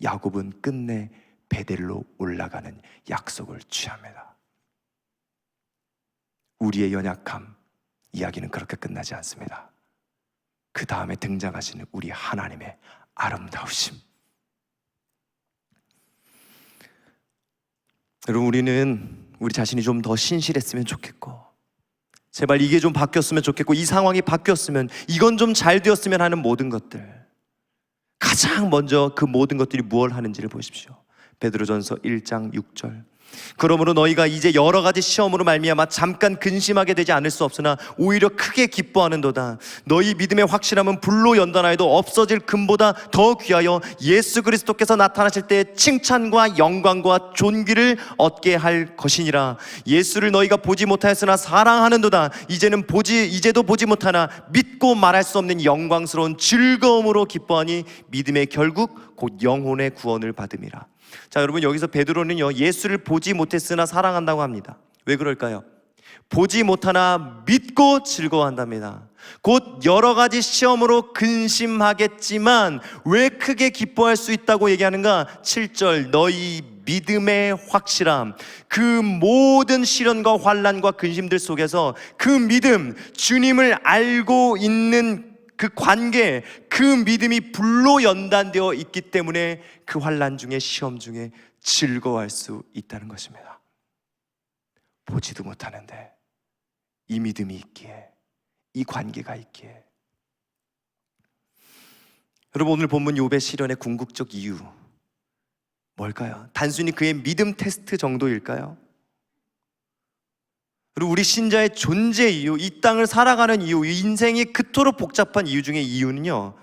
야곱은 끝내 베델로 올라가는 약속을 취합니다. 우리의 연약함 이야기는 그렇게 끝나지 않습니다. 그 다음에 등장하시는 우리 하나님의 아름다우심. 여러분, 우리는 우리 자신이 좀 더 신실했으면 좋겠고, 제발 이게 좀 바뀌었으면 좋겠고, 이 상황이 바뀌었으면, 이건 좀 잘 되었으면 하는 모든 것들, 가장 먼저 그 모든 것들이 무엇을 하는지를 보십시오. 베드로전서 1장 6절, 그러므로 너희가 이제 여러 가지 시험으로 말미암아 잠깐 근심하게 되지 않을 수 없으나 오히려 크게 기뻐하는도다. 너희 믿음의 확실함은 불로 연단하여도 없어질 금보다 더 귀하여 예수 그리스도께서 나타나실 때 칭찬과 영광과 존귀를 얻게 할 것이니라. 예수를 너희가 보지 못하였으나 사랑하는도다. 이제도 보지 못하나 믿고 말할 수 없는 영광스러운 즐거움으로 기뻐하니 믿음의 결국 곧 영혼의 구원을 받음이라. 자, 여러분, 여기서 베드로는요, 예수를 보지 못했으나 사랑한다고 합니다. 왜 그럴까요? 보지 못하나 믿고 즐거워한답니다. 곧 여러 가지 시험으로 근심하겠지만 왜 크게 기뻐할 수 있다고 얘기하는가? 7절, 너희 믿음의 확실함. 그 모든 시련과 환난과 근심들 속에서 그 믿음, 주님을 알고 있는 그 관계, 그 믿음이 불로 연단되어 있기 때문에 그 환난 중에, 시험 중에 즐거워할 수 있다는 것입니다. 보지도 못하는데 이 믿음이 있기에, 이 관계가 있기에. 여러분, 오늘 본문 욥의 시련의 궁극적 이유 뭘까요? 단순히 그의 믿음 테스트 정도일까요? 그리고 우리 신자의 존재 이유, 이 땅을 살아가는 이유, 이 인생이 그토록 복잡한 이유 중에 이유는요,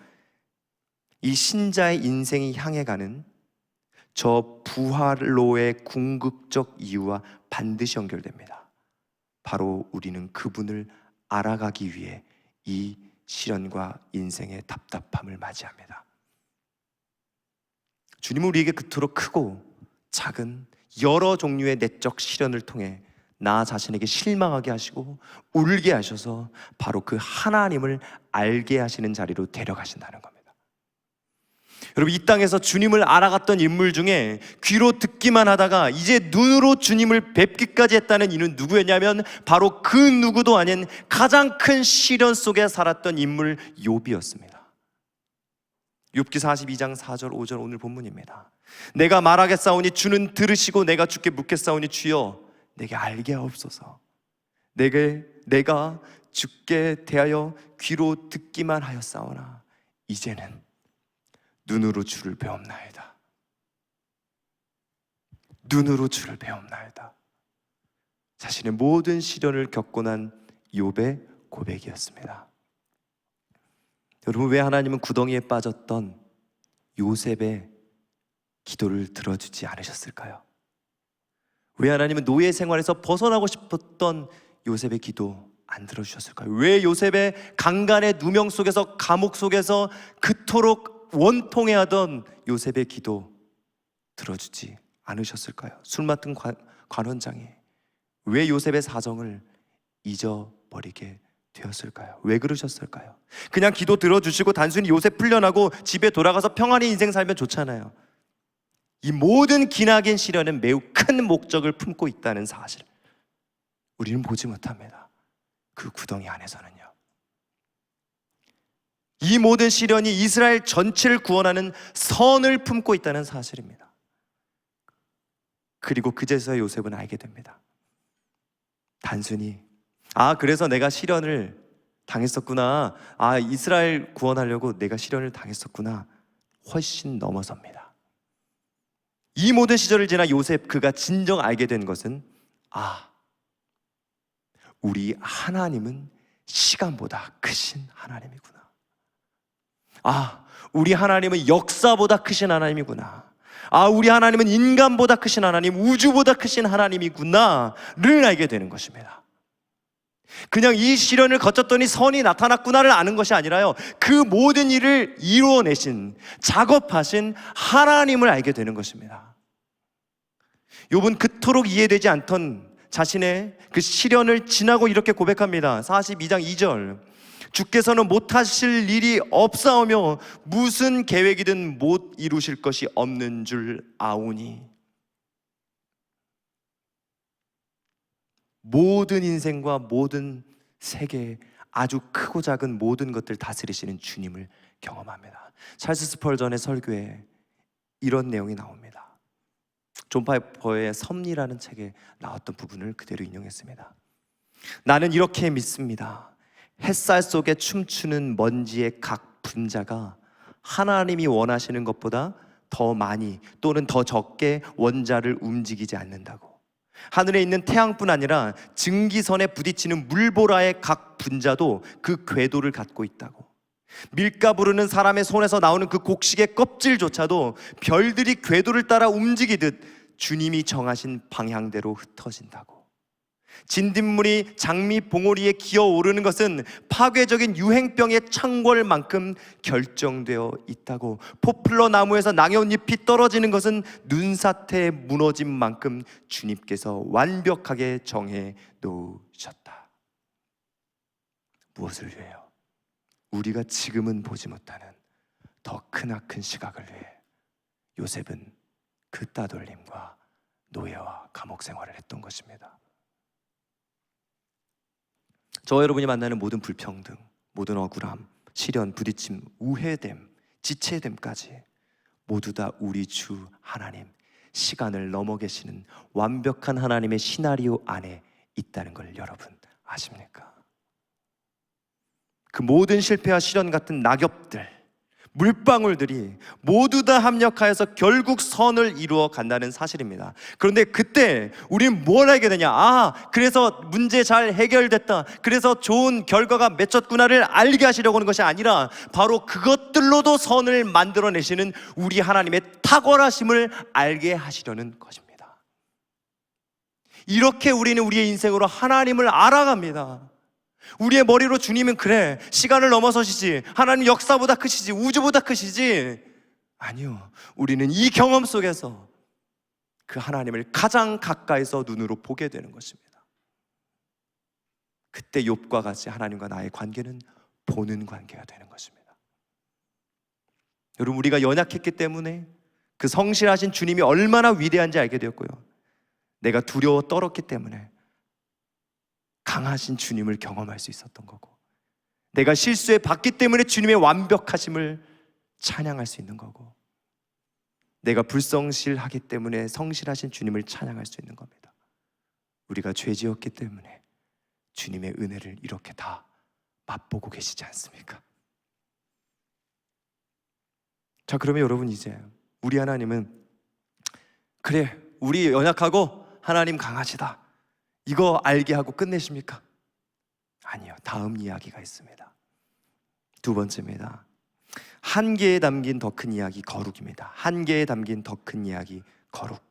이 신자의 인생이 향해 가는 저 부활로의 궁극적 이유와 반드시 연결됩니다. 바로 우리는 그분을 알아가기 위해 이 시련과 인생의 답답함을 맞이합니다. 주님은 우리에게 그토록 크고 작은 여러 종류의 내적 시련을 통해 나 자신에게 실망하게 하시고 울게 하셔서 바로 그 하나님을 알게 하시는 자리로 데려가신다는 겁니다. 여러분, 이 땅에서 주님을 알아갔던 인물 중에 귀로 듣기만 하다가 이제 눈으로 주님을 뵙기까지 했다는 이는 누구였냐면 바로 그 누구도 아닌 가장 큰 시련 속에 살았던 인물 욥이었습니다. 욥기 42장 4절 5절 오늘 본문입니다. 내가 말하겠사오니 주는 들으시고 내가 주께 묻겠사오니 주여 내게 알게 하옵소서. 내가 주께 대하여 귀로 듣기만 하였사오나 이제는 눈으로 주를 배움나이다. 눈으로 주를 배움나이다. 자신의 모든 시련을 겪고 난 욥의 고백이었습니다. 여러분, 왜 하나님은 구덩이에 빠졌던 요셉의 기도를 들어주지 않으셨을까요? 왜 하나님은 노예 생활에서 벗어나고 싶었던 요셉의 기도 안 들어주셨을까요? 왜 요셉의 강간의 누명 속에서, 감옥 속에서 그토록 원통해하던 요셉의 기도 들어주지 않으셨을까요? 술 맡은 관원장이 왜 요셉의 사정을 잊어버리게 되었을까요? 왜 그러셨을까요? 그냥 기도 들어주시고 단순히 요셉 풀려나고 집에 돌아가서 평안히 인생 살면 좋잖아요. 이 모든 기나긴 시련은 매우 큰 목적을 품고 있다는 사실, 우리는 보지 못합니다. 그 구덩이 안에서는요, 이 모든 시련이 이스라엘 전체를 구원하는 선을 품고 있다는 사실입니다. 그리고 그제서야 요셉은 알게 됩니다. 단순히 그래서 내가 시련을 당했었구나, 이스라엘 구원하려고 내가 시련을 당했었구나, 훨씬 넘어섭니다. 이 모든 시절을 지나 요셉, 그가 진정 알게 된 것은 우리 하나님은 시간보다 크신 하나님이구나. 우리 하나님은 역사보다 크신 하나님이구나. 우리 하나님은 인간보다 크신 하나님, 우주보다 크신 하나님이구나를 알게 되는 것입니다. 그냥 이 시련을 거쳤더니 선이 나타났구나를 아는 것이 아니라요, 그 모든 일을 이루어내신, 작업하신 하나님을 알게 되는 것입니다. 욥은 그토록 이해되지 않던 자신의 그 시련을 지나고 이렇게 고백합니다. 42장 2절, 주께서는 못하실 일이 없사오며 무슨 계획이든 못 이루실 것이 없는 줄 아오니. 모든 인생과 모든 세계, 아주 크고 작은 모든 것들 다스리시는 주님을 경험합니다. 찰스 스펄전의 설교에 이런 내용이 나옵니다. 존 파이퍼의 섭리라는 책에 나왔던 부분을 그대로 인용했습니다. 나는 이렇게 믿습니다. 햇살 속에 춤추는 먼지의 각 분자가 하나님이 원하시는 것보다 더 많이 또는 더 적게 원자를 움직이지 않는다고. 하늘에 있는 태양뿐 아니라 증기선에 부딪히는 물보라의 각 분자도 그 궤도를 갖고 있다고. 밀가 부르는 사람의 손에서 나오는 그 곡식의 껍질조차도 별들이 궤도를 따라 움직이듯 주님이 정하신 방향대로 흩어진다고. 진딧물이 장미 봉오리에 기어오르는 것은 파괴적인 유행병의 창궐만큼 결정되어 있다고. 포플러 나무에서 낙엽잎이 떨어지는 것은 눈사태에 무너진 만큼 주님께서 완벽하게 정해 놓으셨다. 무엇을 위해요? 우리가 지금은 보지 못하는 더 크나큰 시각을 위해 요셉은 그 따돌림과 노예와 감옥 생활을 했던 것입니다. 저와 여러분이 만나는 모든 불평등, 모든 억울함, 시련, 부딪힘, 우회됨, 지체됨까지 모두 다 우리 주 하나님, 시간을 넘어 계시는 완벽한 하나님의 시나리오 안에 있다는 걸 여러분 아십니까? 그 모든 실패와 시련 같은 낙엽들, 물방울들이 모두 다 합력하여서 결국 선을 이루어 간다는 사실입니다. 그런데 그때 우리는 뭘 알게 되냐? 그래서 문제 잘 해결됐다, 그래서 좋은 결과가 맺혔구나를 알게 하시려고 하는 것이 아니라 바로 그것들로도 선을 만들어내시는 우리 하나님의 탁월하심을 알게 하시려는 것입니다. 이렇게 우리는 우리의 인생으로 하나님을 알아갑니다. 우리의 머리로 주님은 그래, 시간을 넘어서시지, 하나님 역사보다 크시지, 우주보다 크시지. 아니요, 우리는 이 경험 속에서 그 하나님을 가장 가까이서 눈으로 보게 되는 것입니다. 그때 욥과 같이 하나님과 나의 관계는 보는 관계가 되는 것입니다. 여러분, 우리가 연약했기 때문에 그 성실하신 주님이 얼마나 위대한지 알게 되었고요, 내가 두려워 떨었기 때문에 강하신 주님을 경험할 수 있었던 거고, 내가 실수해 봤기 때문에 주님의 완벽하심을 찬양할 수 있는 거고, 내가 불성실하기 때문에 성실하신 주님을 찬양할 수 있는 겁니다. 우리가 죄지었기 때문에 주님의 은혜를 이렇게 다 맛보고 계시지 않습니까? 자, 그러면 여러분, 이제 우리 하나님은 그래, 우리 연약하고 하나님 강하시다, 이거 알게 하고 끝내십니까? 아니요, 다음 이야기가 있습니다. 두 번째입니다. 한계에 담긴 더 큰 이야기, 거룩입니다. 한계에 담긴 더 큰 이야기, 거룩.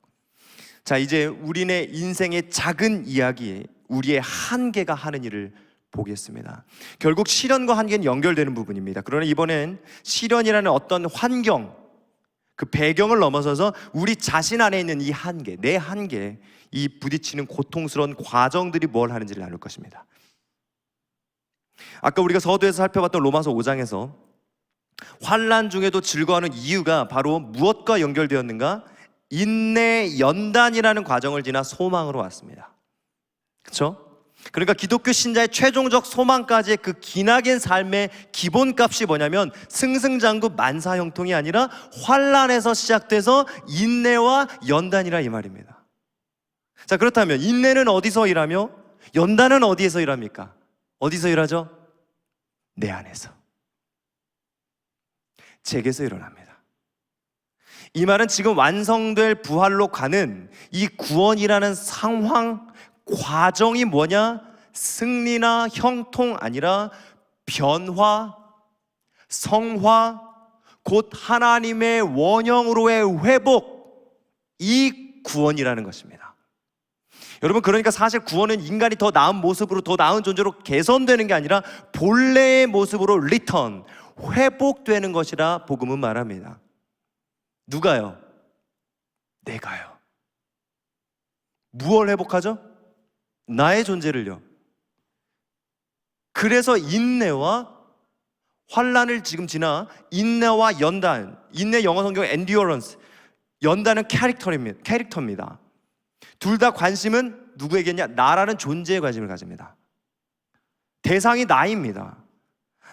자, 이제 우리네 인생의 작은 이야기에 우리의 한계가 하는 일을 보겠습니다. 결국 시련과 한계는 연결되는 부분입니다. 그러나 이번엔 시련이라는 어떤 환경, 그 배경을 넘어서서 우리 자신 안에 있는 이 한계, 내 한계, 이 부딪히는 고통스러운 과정들이 뭘 하는지를 나눌 것입니다. 아까 우리가 서두에서 살펴봤던 로마서 5장에서 환난 중에도 즐거워하는 이유가 바로 무엇과 연결되었는가? 인내 연단이라는 과정을 지나 소망으로 왔습니다. 그렇죠? 그러니까 기독교 신자의 최종적 소망까지의 그 기나긴 삶의 기본값이 뭐냐면 승승장구 만사형통이 아니라 환난에서 시작돼서 인내와 연단이라 이 말입니다. 자, 그렇다면 인내는 어디서 일하며 연단은 어디에서 일합니까? 어디서 일하죠? 내 안에서, 제게서 일어납니다. 이 말은 지금 완성될 부활로 가는 이 구원이라는 상황, 과정이 뭐냐? 승리나 형통 아니라 변화, 성화, 곧 하나님의 원형으로의 회복, 이 구원이라는 것입니다. 여러분, 그러니까 사실 구원은 인간이 더 나은 모습으로, 더 나은 존재로 개선되는 게 아니라 본래의 모습으로 리턴, 회복되는 것이라 복음은 말합니다. 누가요? 내가요. 무엇을 회복하죠? 나의 존재를요. 그래서 인내와 환난을 지금 지나 인내와 연단, 인내 영어 성경 endurance, 연단은 캐릭터입니다. 둘 다 관심은 누구에게냐? 나라는 존재에 관심을 가집니다. 대상이 나입니다.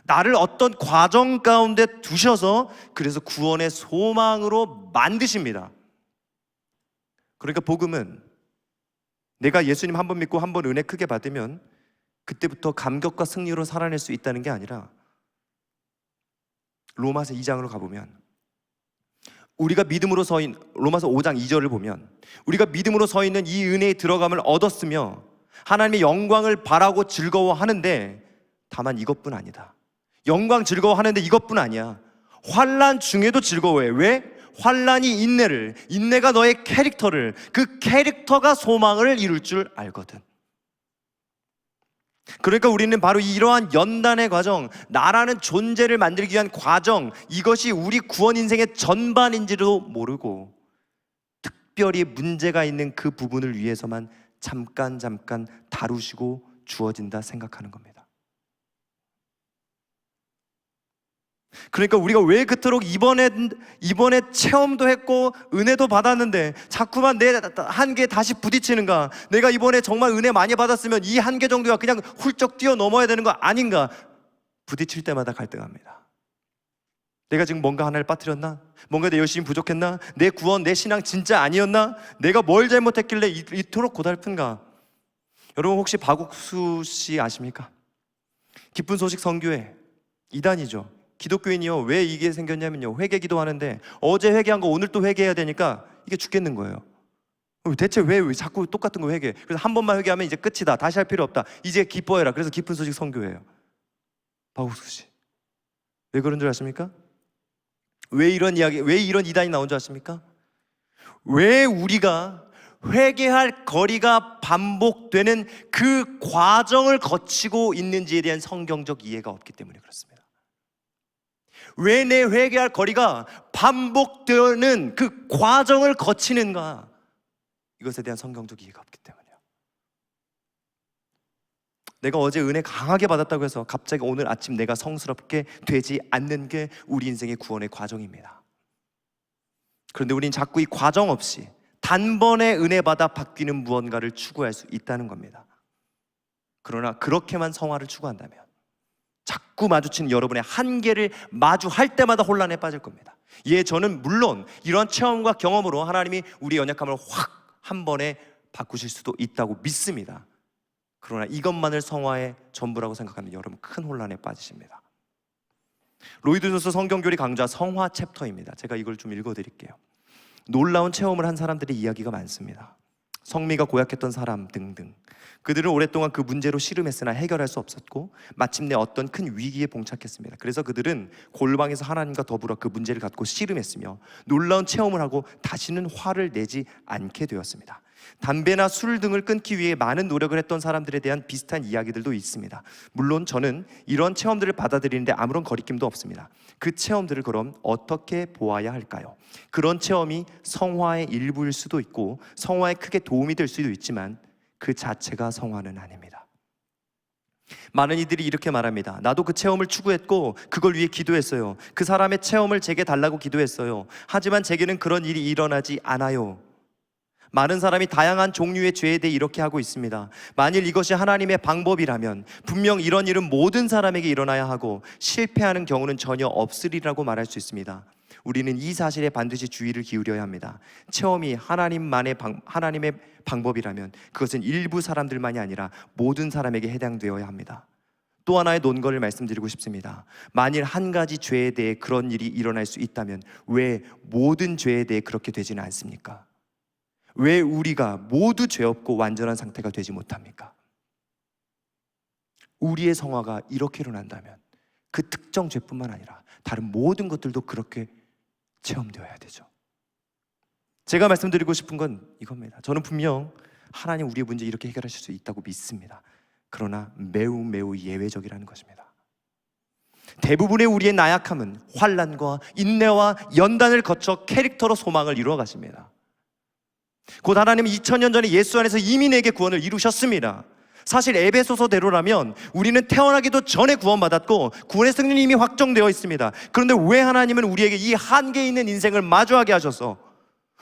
나를 어떤 과정 가운데 두셔서 그래서 구원의 소망으로 만드십니다. 그러니까 복음은 내가 예수님 한 번 믿고 한 번 은혜 크게 받으면 그때부터 감격과 승리로 살아낼 수 있다는 게 아니라, 로마서 2장으로 가보면 우리가 믿음으로 서인, 로마서 5장 2절을 보면 우리가 믿음으로 서 있는 이 은혜의 들어감을 얻었으며 하나님의 영광을 바라고 즐거워하는데, 다만 이것뿐 아니다. 영광 즐거워하는데 이것뿐 아니야. 환난 중에도 즐거워해. 왜? 환난이 인내를, 인내가 너의 캐릭터를, 그 캐릭터가 소망을 이룰 줄 알거든. 그러니까 우리는 바로 이러한 연단의 과정, 나라는 존재를 만들기 위한 과정, 이것이 우리 구원 인생의 전반인지도 모르고 특별히 문제가 있는 그 부분을 위해서만 잠깐 다루시고 주어진다 생각하는 겁니다. 그러니까 우리가 왜 그토록 이번에 체험도 했고 은혜도 받았는데 자꾸만 내 한계에 다시 부딪히는가? 내가 이번에 정말 은혜 많이 받았으면 이 한계 정도가 그냥 훌쩍 뛰어넘어야 되는 거 아닌가? 부딪힐 때마다 갈등합니다. 내가 지금 뭔가 하나를 빠뜨렸나? 뭔가 내 열심이 부족했나? 내 구원, 내 신앙 진짜 아니었나? 내가 뭘 잘못했길래 이토록 고달픈가? 여러분 혹시 박옥수 씨 아십니까? 기쁜 소식 선교회 이단이죠. 기독교인이요. 왜 이게 생겼냐면요, 회개 기도하는데 어제 회개한 거 오늘 또 회개해야 되니까 이게 죽겠는 거예요. 대체 왜 자꾸 똑같은 거 회개해? 그래서 한 번만 회개하면 이제 끝이다, 다시 할 필요 없다, 이제 기뻐해라. 그래서 기쁜 소식 선교회예요. 박옥수 씨. 왜 그런 줄 아십니까? 왜 이런 이단이 나온 줄 아십니까? 왜 우리가 회개할 거리가 반복되는 그 과정을 거치고 있는지에 대한 성경적 이해가 없기 때문에 그렇습니다. 왜 내 회개할 거리가 반복되는 그 과정을 거치는가? 이것에 대한 성경적 이해가 없기 때문이에요. 내가 어제 은혜 강하게 받았다고 해서 갑자기 오늘 아침 내가 성스럽게 되지 않는 게 우리 인생의 구원의 과정입니다. 그런데 우린 자꾸 이 과정 없이 단번에 은혜 받아 바뀌는 무언가를 추구할 수 있다는 겁니다. 그러나 그렇게만 성화를 추구한다면 자꾸 마주치는 여러분의 한계를 마주할 때마다 혼란에 빠질 겁니다. 예, 저는 물론 이런 체험과 경험으로 하나님이 우리 연약함을 확 한 번에 바꾸실 수도 있다고 믿습니다. 그러나 이것만을 성화의 전부라고 생각하면 여러분 큰 혼란에 빠지십니다. 로이드 존스 성경교리 강좌 성화 챕터입니다. 제가 이걸 좀 읽어드릴게요. 놀라운 체험을 한 사람들의 이야기가 많습니다. 성미가 고약했던 사람 등등. 그들은 오랫동안 그 문제로 씨름했으나 해결할 수 없었고 마침내 어떤 큰 위기에 봉착했습니다. 그래서 그들은 골방에서 하나님과 더불어 그 문제를 갖고 씨름했으며 놀라운 체험을 하고 다시는 화를 내지 않게 되었습니다. 담배나 술 등을 끊기 위해 많은 노력을 했던 사람들에 대한 비슷한 이야기들도 있습니다. 물론 저는 이런 체험들을 받아들이는데 아무런 거리낌도 없습니다. 그 체험들을 그럼 어떻게 보아야 할까요? 그런 체험이 성화의 일부일 수도 있고 성화에 크게 도움이 될 수도 있지만 그 자체가 성화는 아닙니다. 많은 이들이 이렇게 말합니다. 나도 그 체험을 추구했고 그걸 위해 기도했어요. 그 사람의 체험을 제게 달라고 기도했어요. 하지만 제게는 그런 일이 일어나지 않아요. 많은 사람이 다양한 종류의 죄에 대해 이렇게 하고 있습니다. 만일 이것이 하나님의 방법이라면 분명 이런 일은 모든 사람에게 일어나야 하고 실패하는 경우는 전혀 없으리라고 말할 수 있습니다. 우리는 이 사실에 반드시 주의를 기울여야 합니다. 체험이 하나님의 방법이라면 그것은 일부 사람들만이 아니라 모든 사람에게 해당되어야 합니다. 또 하나의 논거를 말씀드리고 싶습니다. 만일 한 가지 죄에 대해 그런 일이 일어날 수 있다면 왜 모든 죄에 대해 그렇게 되지는 않습니까? 왜 우리가 모두 죄 없고 완전한 상태가 되지 못합니까? 우리의 성화가 이렇게 일어난다면 그 특정 죄뿐만 아니라 다른 모든 것들도 그렇게 체험되어야 되죠. 제가 말씀드리고 싶은 건 이겁니다. 저는 분명 하나님 우리의 문제 이렇게 해결하실 수 있다고 믿습니다. 그러나 매우 예외적이라는 것입니다. 대부분의 우리의 나약함은 환난과 인내와 연단을 거쳐 캐릭터로 소망을 이루어 가십니다. 곧 하나님은 2000년 전에 예수 안에서 이미 내게 구원을 이루셨습니다. 사실 에베소서대로라면 우리는 태어나기도 전에 구원받았고 구원의 승리는 이미 확정되어 있습니다. 그런데 왜 하나님은 우리에게 이 한계 있는 인생을 마주하게 하셔서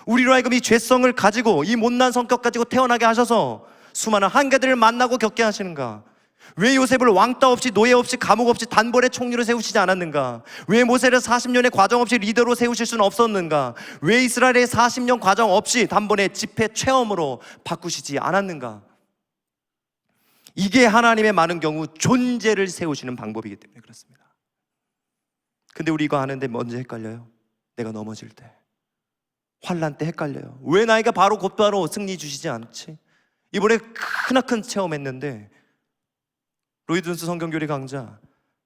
우리로 하여금 이 죄성을 가지고 이 못난 성격 가지고 태어나게 하셔서 수많은 한계들을 만나고 겪게 하시는가? 왜 요셉을 왕따 없이 노예 없이 감옥 없이 단번에 총리로 세우시지 않았는가? 왜 모세를 40년의 과정 없이 리더로 세우실 수는 없었는가? 왜 이스라엘의 40년 과정 없이 단번에 집회 체험으로 바꾸시지 않았는가? 이게 하나님의 많은 경우 존재를 세우시는 방법이기 때문에 그렇습니다. 근데 우리 이거 아는데 먼저 헷갈려요. 내가 넘어질 때, 환난 때 헷갈려요. 왜 나에게 바로 곧바로 승리 주시지 않지? 이번에 크나큰 체험했는데 로이드 존스 성경교리 강좌,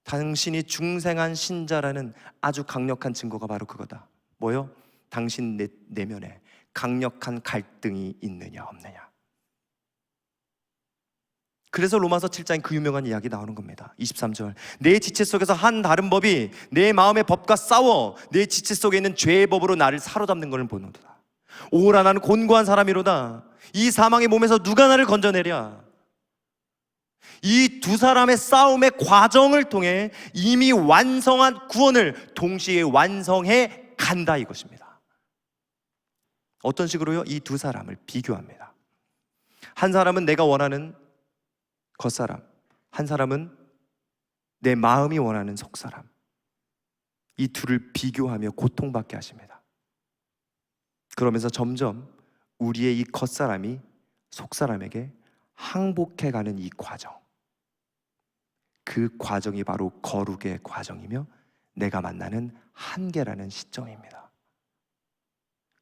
당신이 중생한 신자라는 아주 강력한 증거가 바로 그거다. 뭐요? 당신 내면에 강력한 갈등이 있느냐 없느냐. 그래서 로마서 7장에 그 유명한 이야기 나오는 겁니다. 23절, 내 지체 속에서 한 다른 법이 내 마음의 법과 싸워 내 지체 속에 있는 죄의 법으로 나를 사로잡는 것을 보노도다. 오라 나는 곤고한 사람이로다. 이 사망의 몸에서 누가 나를 건져내랴. 이 두 사람의 싸움의 과정을 통해 이미 완성한 구원을 동시에 완성해 간다 이것입니다. 어떤 식으로요? 이 두 사람을 비교합니다. 한 사람은 내가 원하는 겉사람, 한 사람은 내 마음이 원하는 속사람. 이 둘을 비교하며 고통받게 하십니다. 그러면서 점점 우리의 이 겉사람이 속사람에게 항복해가는 이 과정, 그 과정이 바로 거룩의 과정이며 내가 만나는 한계라는 시점입니다.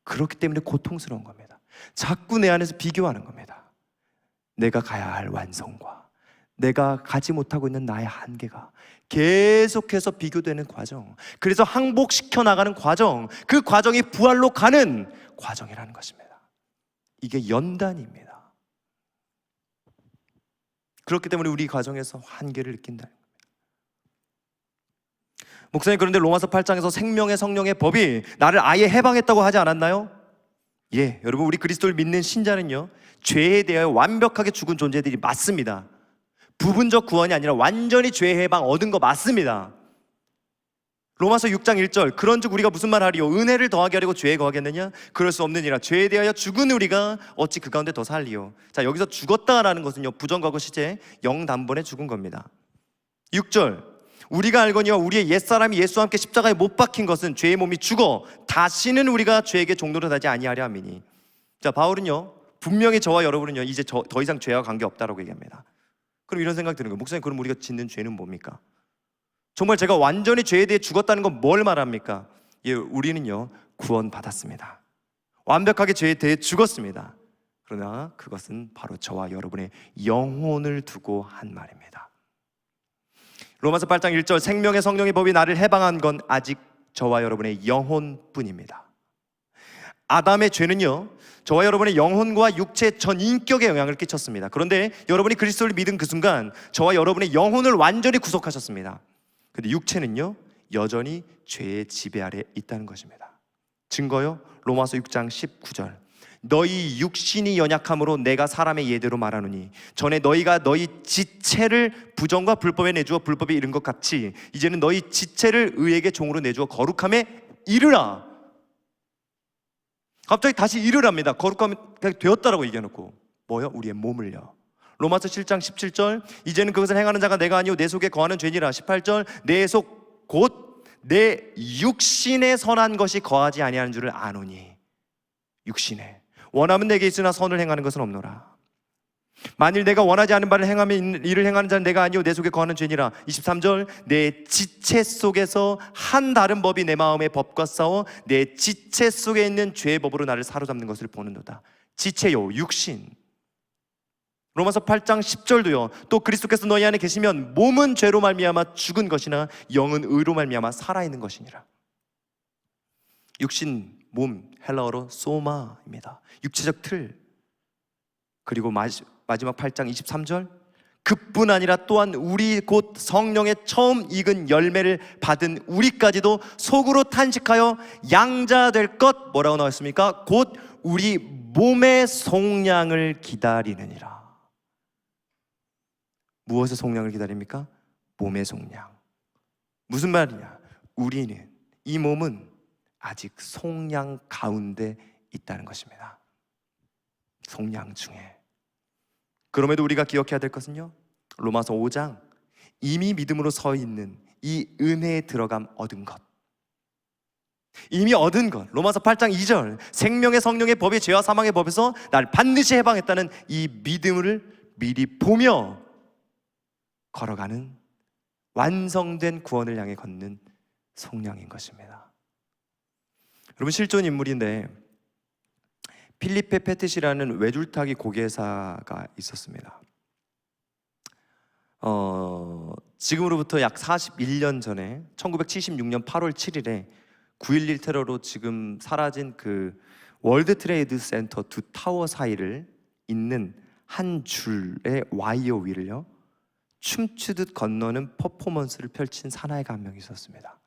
그렇기 때문에 고통스러운 겁니다. 자꾸 내 안에서 비교하는 겁니다. 내가 가야 할 완성과 내가 가지 못하고 있는 나의 한계가 계속해서 비교되는 과정, 그래서 항복시켜 나가는 과정, 그 과정이 부활로 가는 과정이라는 것입니다. 이게 연단입니다. 그렇기 때문에 우리 과정에서 한계를 느낀다는 겁니다. 목사님, 그런데 로마서 8장에서 생명의 성령의 법이 나를 아예 해방했다고 하지 않았나요? 예, 여러분, 우리 그리스도를 믿는 신자는요, 죄에 대하여 완벽하게 죽은 존재들이 맞습니다. 부분적 구원이 아니라 완전히 죄 해방 얻은 거 맞습니다. 로마서 6장 1절, 그런즉 우리가 무슨 말 하리요? 은혜를 더하게 하려고 죄에 거하겠느냐? 그럴 수 없느니라. 죄에 대하여 죽은 우리가 어찌 그 가운데 더 살리요? 자, 여기서 죽었다라는 것은요, 부정과거 시제 영단번에 죽은 겁니다. 6절, 우리가 알거니와 우리의 옛사람이 예수와 함께 십자가에 못 박힌 것은 죄의 몸이 죽어 다시는 우리가 죄에게 종노릇 하지 아니하려 함이니. 자, 바울은요, 분명히 저와 여러분은요, 이제 더 이상 죄와 관계없다라고 얘기합니다. 그럼 이런 생각 드는 거예요. 목사님, 그럼 우리가 짓는 죄는 뭡니까? 정말 제가 완전히 죄에 대해 죽었다는 건 뭘 말합니까? 예, 우리는요, 구원받았습니다. 완벽하게 죄에 대해 죽었습니다. 그러나 그것은 바로 저와 여러분의 영혼을 두고 한 말입니다. 로마서 8장 1절, 생명의 성령의 법이 나를 해방한 건 아직 저와 여러분의 영혼뿐입니다. 아담의 죄는요, 저와 여러분의 영혼과 육체 전 인격에 영향을 끼쳤습니다. 그런데 여러분이 그리스도를 믿은 그 순간 저와 여러분의 영혼을 완전히 구속하셨습니다. 근데 육체는요, 여전히 죄의 지배 아래 있다는 것입니다. 증거요, 로마서 6장 19절, 너희 육신이 연약함으로 내가 사람의 예대로 말하노니 전에 너희가 너희 지체를 부정과 불법에 내주어 불법에 이른 것 같이 이제는 너희 지체를 의에게 종으로 내주어 거룩함에 이르라. 갑자기 다시 이르랍니다. 거룩함이 되었다라고 얘기해놓고 뭐요? 우리의 몸을요. 로마서 7장 17절, 이제는 그것을 행하는 자가 내가 아니오 내 속에 거하는 죄니라. 18절, 내 속 곧 내 육신에 선한 것이 거하지 아니하는 줄을 아노니. 육신에 원하면 내게 있으나 선을 행하는 것은 없노라. 만일 내가 원하지 않은 바를 행하면 이를 행하는 자는 내가 아니오 내 속에 거하는 죄니라. 23절, 내 지체 속에서 한 다른 법이 내 마음의 법과 싸워 내 지체 속에 있는 죄의 법으로 나를 사로잡는 것을 보는도다. 지체요, 육신. 로마서 8장 10절도요, 또 그리스도께서 너희 안에 계시면 몸은 죄로 말미암아 죽은 것이나 영은 의로 말미암아 살아있는 것이니라. 육신, 몸, 헬라어로 소마입니다. 육체적 틀. 그리고 마지막 8장 23절, 그뿐 아니라 또한 우리 곧 성령의 처음 익은 열매를 받은 우리까지도 속으로 탄식하여 양자 될 것, 뭐라고 나왔습니까? 곧 우리 몸의 속량을 기다리느니라. 무엇의 속량을 기다립니까? 몸의 속량. 무슨 말이냐? 우리는, 이 몸은 아직 속량 가운데 있다는 것입니다. 속량 중에. 그럼에도 우리가 기억해야 될 것은요, 로마서 5장, 이미 믿음으로 서 있는 이 은혜에 들어감 얻은 것, 이미 얻은 것. 로마서 8장 2절, 생명의 성령의 법이 죄와 사망의 법에서 날 반드시 해방했다는 이 믿음을 미리 보며 걸어가는 완성된 구원을 향해 걷는 속량인 것입니다. 여러분, 실존 인물인데 필리페 페텟이라는 외줄타기 고개사가 있었습니다. 지금으로부터 약 41년 전에 1976년 8월 7일에 9.11 테러로 지금 사라진 그 월드 트레이드 센터 두 타워 사이를 잇는 한 줄의 와이어 위를요, 춤추듯 건너는 퍼포먼스를 펼친 사나이가 한 명 있었습니다.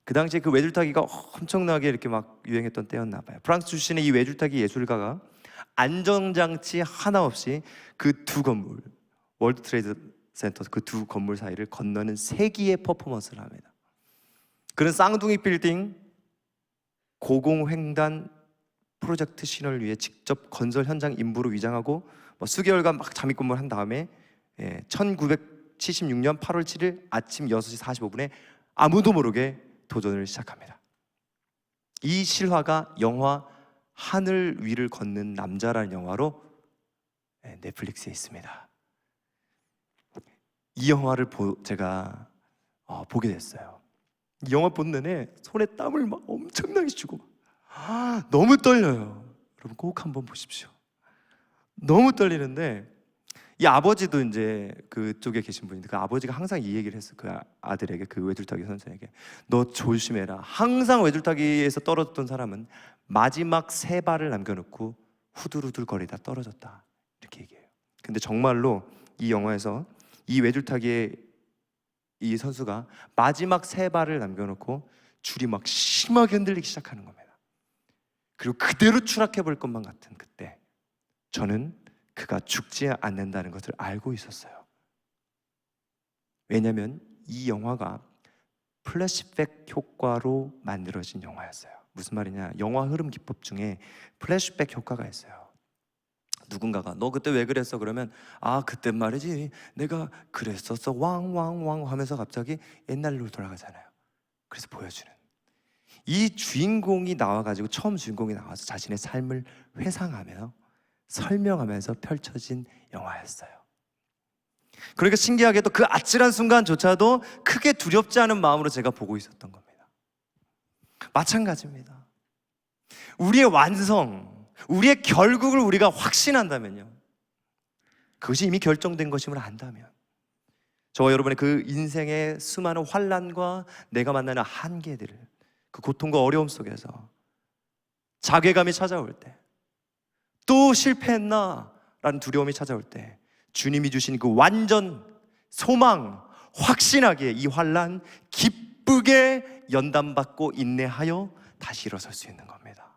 그 당시에 그 외줄타기가 엄청나게 이렇게 막 유행했던 때였나 봐요. 프랑스 출신의 이 외줄타기 예술가가 안전장치 하나 없이 그 두 건물, 월드 트레이드 센터 그 두 건물 사이를 건너는 세기의 퍼포먼스를 합니다. 그는 쌍둥이 빌딩 고공횡단 프로젝트 신을 위해 직접 건설 현장 인부로 위장하고 수개월간 막 잠입근무를 한 다음에 1976년 8월 7일 아침 6시 45분에 아무도 모르게 도전을 시작합니다. 이 실화가 영화 하늘 위를 걷는 남자라는 영화로 넷플릭스에 있습니다. 이 영화를 제가 보게 됐어요. 이 영화 본 내내 손에 땀을 막 엄청나게 주고 너무 떨려요. 여러분 꼭 한번 보십시오. 너무 떨리는데 이 아버지도 이제 그쪽에 계신 분인데 그 아버지가 항상 이 얘기를 했어요. 그 아들에게, 그 외줄타기 선수에게, 너 조심해라. 항상 외줄타기에서 떨어졌던 사람은 마지막 3발을 남겨놓고 후들후들 거리다 떨어졌다, 이렇게 얘기해요. 근데 정말로 이 영화에서 이 외줄타기의 이 선수가 마지막 3발을 남겨놓고 줄이 막 심하게 흔들리기 시작하는 겁니다. 그리고 그대로 추락해 볼 것만 같은 그때 저는 그가 죽지 않는다는 것을 알고 있었어요. 왜냐하면 이 영화가 플래시백 효과로 만들어진 영화였어요. 무슨 말이냐, 영화 흐름 기법 중에 플래시백 효과가 있어요. 누군가가 너 그때 왜 그랬어? 그러면 그때 말이지 내가 그랬었어 왕왕왕 하면서 갑자기 옛날로 돌아가잖아요. 그래서 보여주는, 이 주인공이 나와가지고, 처음 주인공이 나와서 자신의 삶을 회상하며 설명하면서 펼쳐진 영화였어요. 그러니까 신기하게도 그 아찔한 순간조차도 크게 두렵지 않은 마음으로 제가 보고 있었던 겁니다. 마찬가지입니다. 우리의 완성, 우리의 결국을 우리가 확신한다면요, 그것이 이미 결정된 것임을 안다면, 저와 여러분의 그 인생의 수많은 환난과 내가 만나는 한계들을, 그 고통과 어려움 속에서 자괴감이 찾아올 때, 또 실패했나 라는 두려움이 찾아올 때 주님이 주신 그 완전 소망, 확신하기에 이 환난 기쁘게 연단받고 인내하여 다시 일어설 수 있는 겁니다.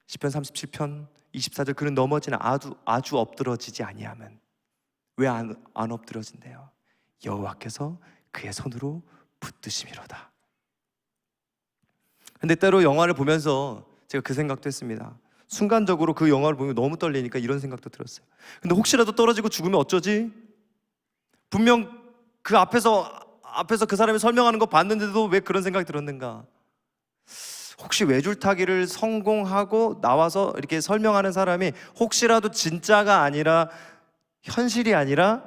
시편 37편 24절, 그는 넘어지나 아주 엎드러지지 아니하면. 왜 안 엎드러진대요? 여호와께서 그의 손으로 붙드심이로다. 근데 때로 영화를 보면서 제가 그 생각도 했습니다. 순간적으로 그 영화를 보면 너무 떨리니까 이런 생각도 들었어요. 근데 혹시라도 떨어지고 죽으면 어쩌지? 분명 그 앞에서 그 사람이 설명하는 거 봤는데도 왜 그런 생각이 들었는가? 혹시 외줄타기를 성공하고 나와서 이렇게 설명하는 사람이 혹시라도 진짜가 아니라, 현실이 아니라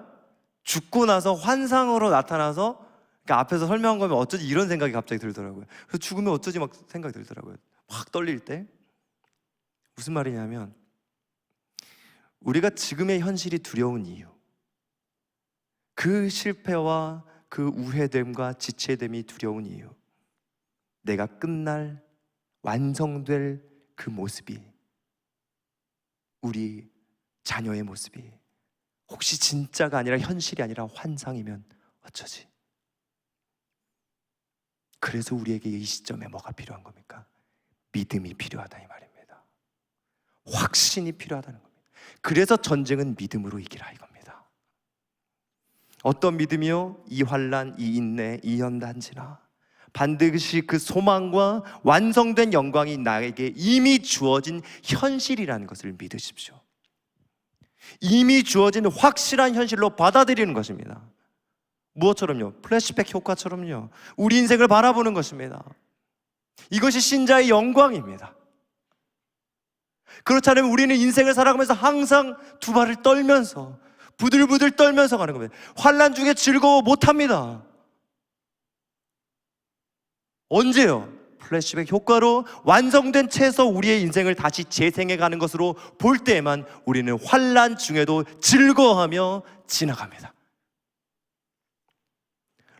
죽고 나서 환상으로 나타나서 그러니까 앞에서 설명한 거면 어쩌지, 이런 생각이 갑자기 들더라고요. 그래서 죽으면 어쩌지 막 생각이 들더라고요. 확 떨릴 때. 무슨 말이냐면, 우리가 지금의 현실이 두려운 이유, 그 실패와 그 우회됨과 지체됨이 두려운 이유, 내가 끝날, 완성될 그 모습이, 우리 자녀의 모습이 혹시 진짜가 아니라, 현실이 아니라 환상이면 어쩌지? 그래서 우리에게 이 시점에 뭐가 필요한 겁니까? 믿음이 필요하다, 이 말입니다. 확신이 필요하다는 겁니다. 그래서 전쟁은 믿음으로 이기라, 이겁니다. 어떤 믿음이요? 이 환난, 이 인내, 이 연단지나 반드시 그 소망과 완성된 영광이 나에게 이미 주어진 현실이라는 것을 믿으십시오. 이미 주어진 확실한 현실로 받아들이는 것입니다. 무엇처럼요? 플래시백 효과처럼요. 우리 인생을 바라보는 것입니다. 이것이 신자의 영광입니다. 그렇지 않으면 우리는 인생을 살아가면서 항상 두 발을 떨면서, 부들부들 떨면서 가는 겁니다. 환난 중에 즐거워 못합니다. 언제요? 플래시백 효과로 완성된 채서 우리의 인생을 다시 재생해가는 것으로 볼 때에만 우리는 환난 중에도 즐거워하며 지나갑니다.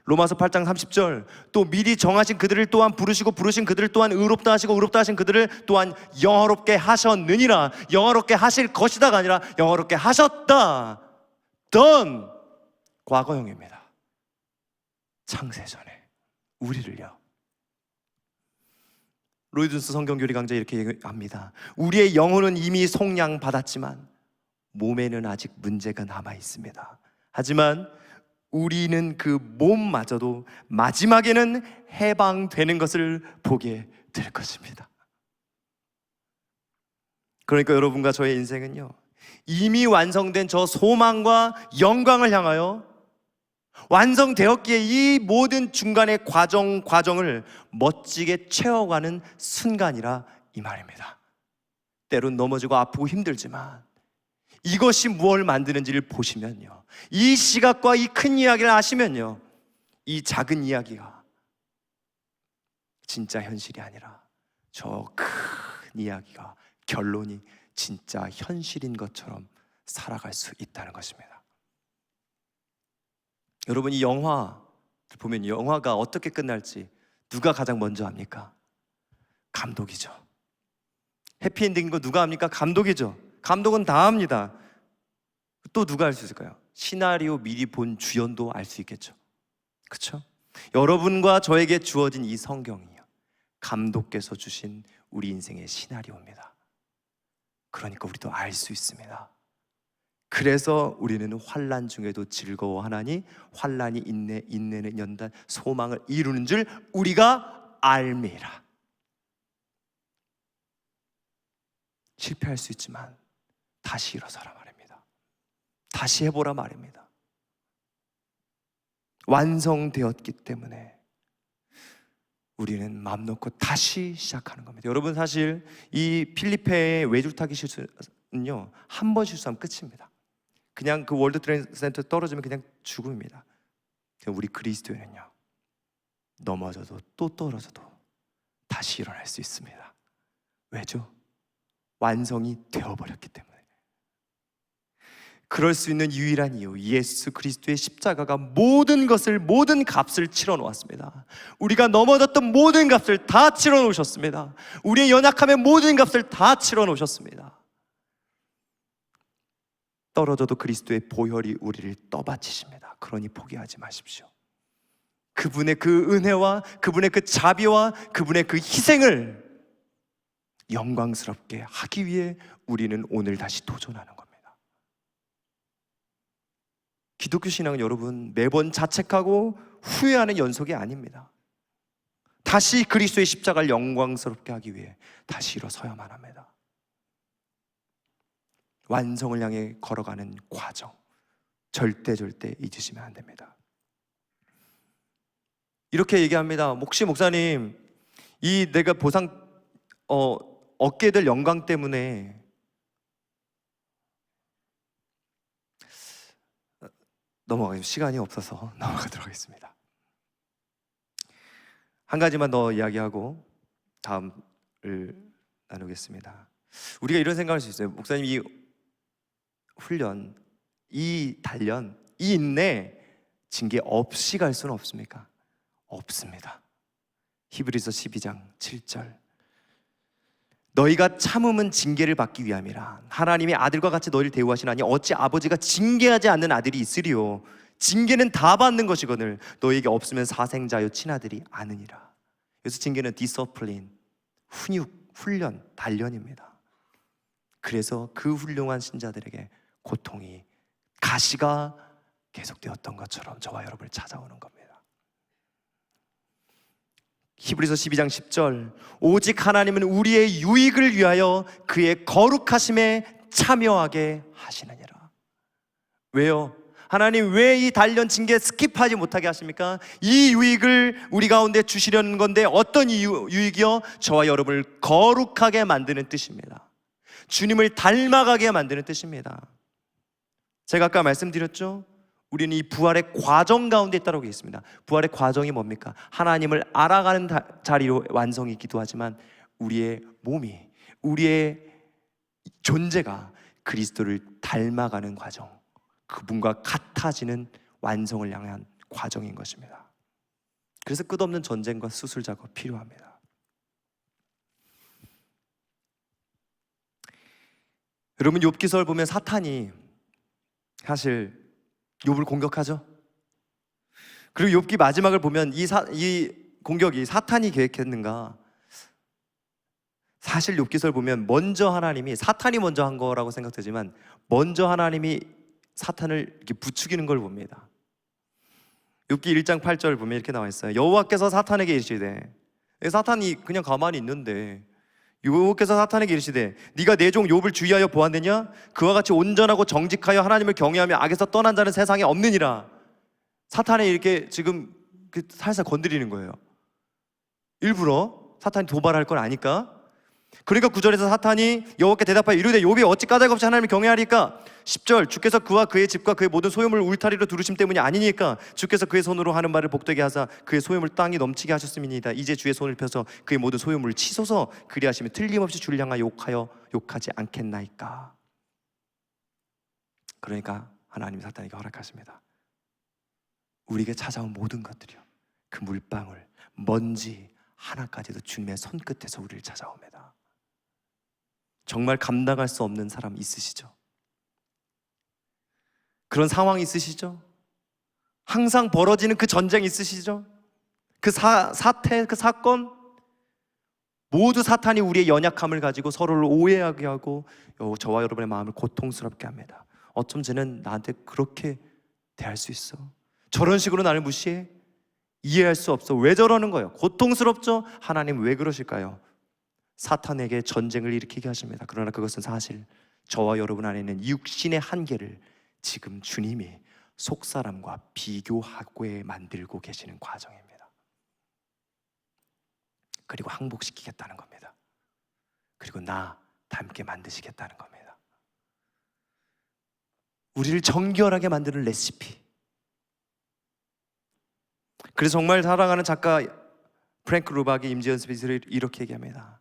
로마서 8장 30절, 또 미리 정하신 그들을 또한 부르시고 부르신 그들을 또한 의롭다 하시고 의롭다 하신 그들을 또한 영화롭게 하셨느니라. 영화롭게 하실 것이다가 아니라 영화롭게 하셨다. done, 과거형입니다. 창세전에 우리를요. 로이든스 성경교리 강좌 이렇게 얘기합니다. 우리의 영혼은 이미 속량받았지만 몸에는 아직 문제가 남아 있습니다. 하지만 우리는 그 몸마저도 마지막에는 해방되는 것을 보게 될 것입니다. 그러니까 여러분과 저의 인생은요, 이미 완성된 저 소망과 영광을 향하여 완성되었기에 이 모든 중간의 과정을 멋지게 채워가는 순간이라 이 말입니다. 때론 넘어지고 아프고 힘들지만 이것이 무엇을 만드는지를 보시면요, 이 시각과 이 큰 이야기를 아시면요, 이 작은 이야기가 진짜 현실이 아니라 저 큰 이야기가, 결론이 진짜 현실인 것처럼 살아갈 수 있다는 것입니다. 여러분, 이 영화 보면 영화가 어떻게 끝날지 누가 가장 먼저 압니까? 감독이죠. 해피엔딩인 거 누가 합니까? 감독이죠. 감독은 다 합니다. 또 누가 알 수 있을까요? 시나리오 미리 본 주연도 알 수 있겠죠. 그렇죠? 여러분과 저에게 주어진 이 성경이요, 감독께서 주신 우리 인생의 시나리오입니다. 그러니까 우리도 알 수 있습니다. 그래서 우리는 환난 중에도 즐거워하나니 환난이 인내, 인내는 연단, 소망을 이루는 줄 우리가 알미라. 실패할 수 있지만 다시 일어서라 말입니다. 다시 해보라 말입니다. 완성되었기 때문에 우리는 마음 놓고 다시 시작하는 겁니다. 여러분, 사실 이 필리페의 외줄타기 실수는요, 한 번 실수하면 끝입니다. 그냥 그 월드 트레이드 센터 떨어지면 그냥 죽음입니다. 우리 그리스도인은요, 넘어져도 또 떨어져도 다시 일어날 수 있습니다. 왜죠? 완성이 되어버렸기 때문에. 그럴 수 있는 유일한 이유, 예수 그리스도의 십자가가 모든 것을, 모든 값을 치러 놓았습니다. 우리가 넘어졌던 모든 값을 다 치러 놓으셨습니다. 우리의 연약함의 모든 값을 다 치러 놓으셨습니다. 떨어져도 그리스도의 보혈이 우리를 떠받치십니다. 그러니 포기하지 마십시오. 그분의 그 은혜와 그분의 그 자비와 그분의 그 희생을 영광스럽게 하기 위해 우리는 오늘 다시 도전하는 겁니다. 기독교 신앙은 여러분, 매번 자책하고 후회하는 연속이 아닙니다. 다시 그리스도의 십자가를 영광스럽게 하기 위해 다시 일어서야만 합니다. 완성을 향해 걸어가는 과정, 절대 잊으시면 안 됩니다. 이렇게 얘기합니다. 혹시 목사님, 이 내가 얻게 될 영광 때문에 넘어가겠습니다. 시간이 없어서 넘어가도록 하겠습니다. 한 가지만 더 이야기하고 다음을 나누겠습니다. 우리가 이런 생각할 수 있어요. 목사님, 이 훈련, 이 단련, 이 인내, 징계 없이 갈 수는 없습니까? 없습니다. 히브리서 12장 7절, 너희가 참음은 징계를 받기 위함이라. 하나님이 아들과 같이 너희를 대우하시나니 어찌 아버지가 징계하지 않는 아들이 있으리요. 징계는 다 받는 것이거늘 너희에게 없으면 사생자요 친아들이 아느니라. 그래서 징계는 디서플린, 훈육, 훈련, 단련입니다. 그래서 그 훌륭한 신자들에게 고통이, 가시가 계속되었던 것처럼 저와 여러분을 찾아오는 겁니다. 히브리서 12장 10절, 오직 하나님은 우리의 유익을 위하여 그의 거룩하심에 참여하게 하시느니라. 왜요? 하나님 왜 이 단련 징계 스킵하지 못하게 하십니까? 이 유익을 우리 가운데 주시려는 건데, 어떤 유익이요? 저와 여러분을 거룩하게 만드는 뜻입니다. 주님을 닮아가게 만드는 뜻입니다. 제가 아까 말씀드렸죠? 우리는 이 부활의 과정 가운데 있다고 했습니다. 부활의 과정이 뭡니까? 하나님을 알아가는 자리로 완성이기도 하지만 우리의 몸이, 우리의 존재가 그리스도를 닮아가는 과정, 그분과 같아지는 완성을 향한 과정인 것입니다. 그래서 끝없는 전쟁과 수술 작업 필요합니다. 여러분, 욥기서를 보면 사탄이 사실 욥을 공격하죠. 그리고 욥기 마지막을 보면 이 공격이 사탄이 계획했는가? 사실 욥기서를 보면 먼저 하나님이, 사탄이 먼저 한 거라고 생각되지만 먼저 하나님이 사탄을 이렇게 부추기는 걸 봅니다. 욥기 1장 8절 보면 이렇게 나와 있어요. 여호와께서 사탄에게 이르시되, 사탄이 그냥 가만히 있는데 여호와께서 사탄에게 이르시되, 네가 내 종 욥을 주의하여 보았느냐? 그와 같이 온전하고 정직하여 하나님을 경외하며 악에서 떠난 자는 세상에 없느니라. 사탄이 이렇게 지금 살살 건드리는 거예요. 일부러 사탄이 도발할 걸 아니까. 그러니까 9절에서 사탄이 여호와께 대답하여 이르되 욥이 어찌 까닭없이 하나님을 경외하리까? 10절 주께서 그와 그의 집과 그의 모든 소유물을 울타리로 두르심 때문이 아니니까 주께서 그의 손으로 하는 말을 복되게 하사 그의 소유물 땅이 넘치게 하셨음이니이다. 이제 주의 손을 펴서 그의 모든 소유물을 치소서. 그리하시면 틀림없이 주를 향하여 욕하지 않겠나이까? 그러니까 하나님이 사탄에게 허락하십니다. 우리에게 찾아온 모든 것들이요, 그 물방울, 먼지 하나까지도 주님의 손끝에서 우리를 찾아옵니다. 정말 감당할 수 없는 사람 있으시죠? 그런 상황 있으시죠? 항상 벌어지는 그 전쟁 있으시죠? 그 사태, 그 사건, 모두 사탄이 우리의 연약함을 가지고 서로를 오해하게 하고 저와 여러분의 마음을 고통스럽게 합니다. 어쩜 쟤는 나한테 그렇게 대할 수 있어? 저런 식으로 나를 무시해? 이해할 수 없어. 왜 저러는 거예요? 고통스럽죠? 하나님 왜 그러실까요? 사탄에게 전쟁을 일으키게 하십니다. 그러나 그것은 사실 저와 여러분 안에 있는 육신의 한계를 지금 주님이 속사람과 비교하게 만들고 계시는 과정입니다. 그리고 항복시키겠다는 겁니다. 그리고 나 닮게 만드시겠다는 겁니다. 우리를 정결하게 만드는 레시피. 그래서 정말 사랑하는 작가 프랭크 루박이 임지연 스피스를 이렇게 얘기합니다.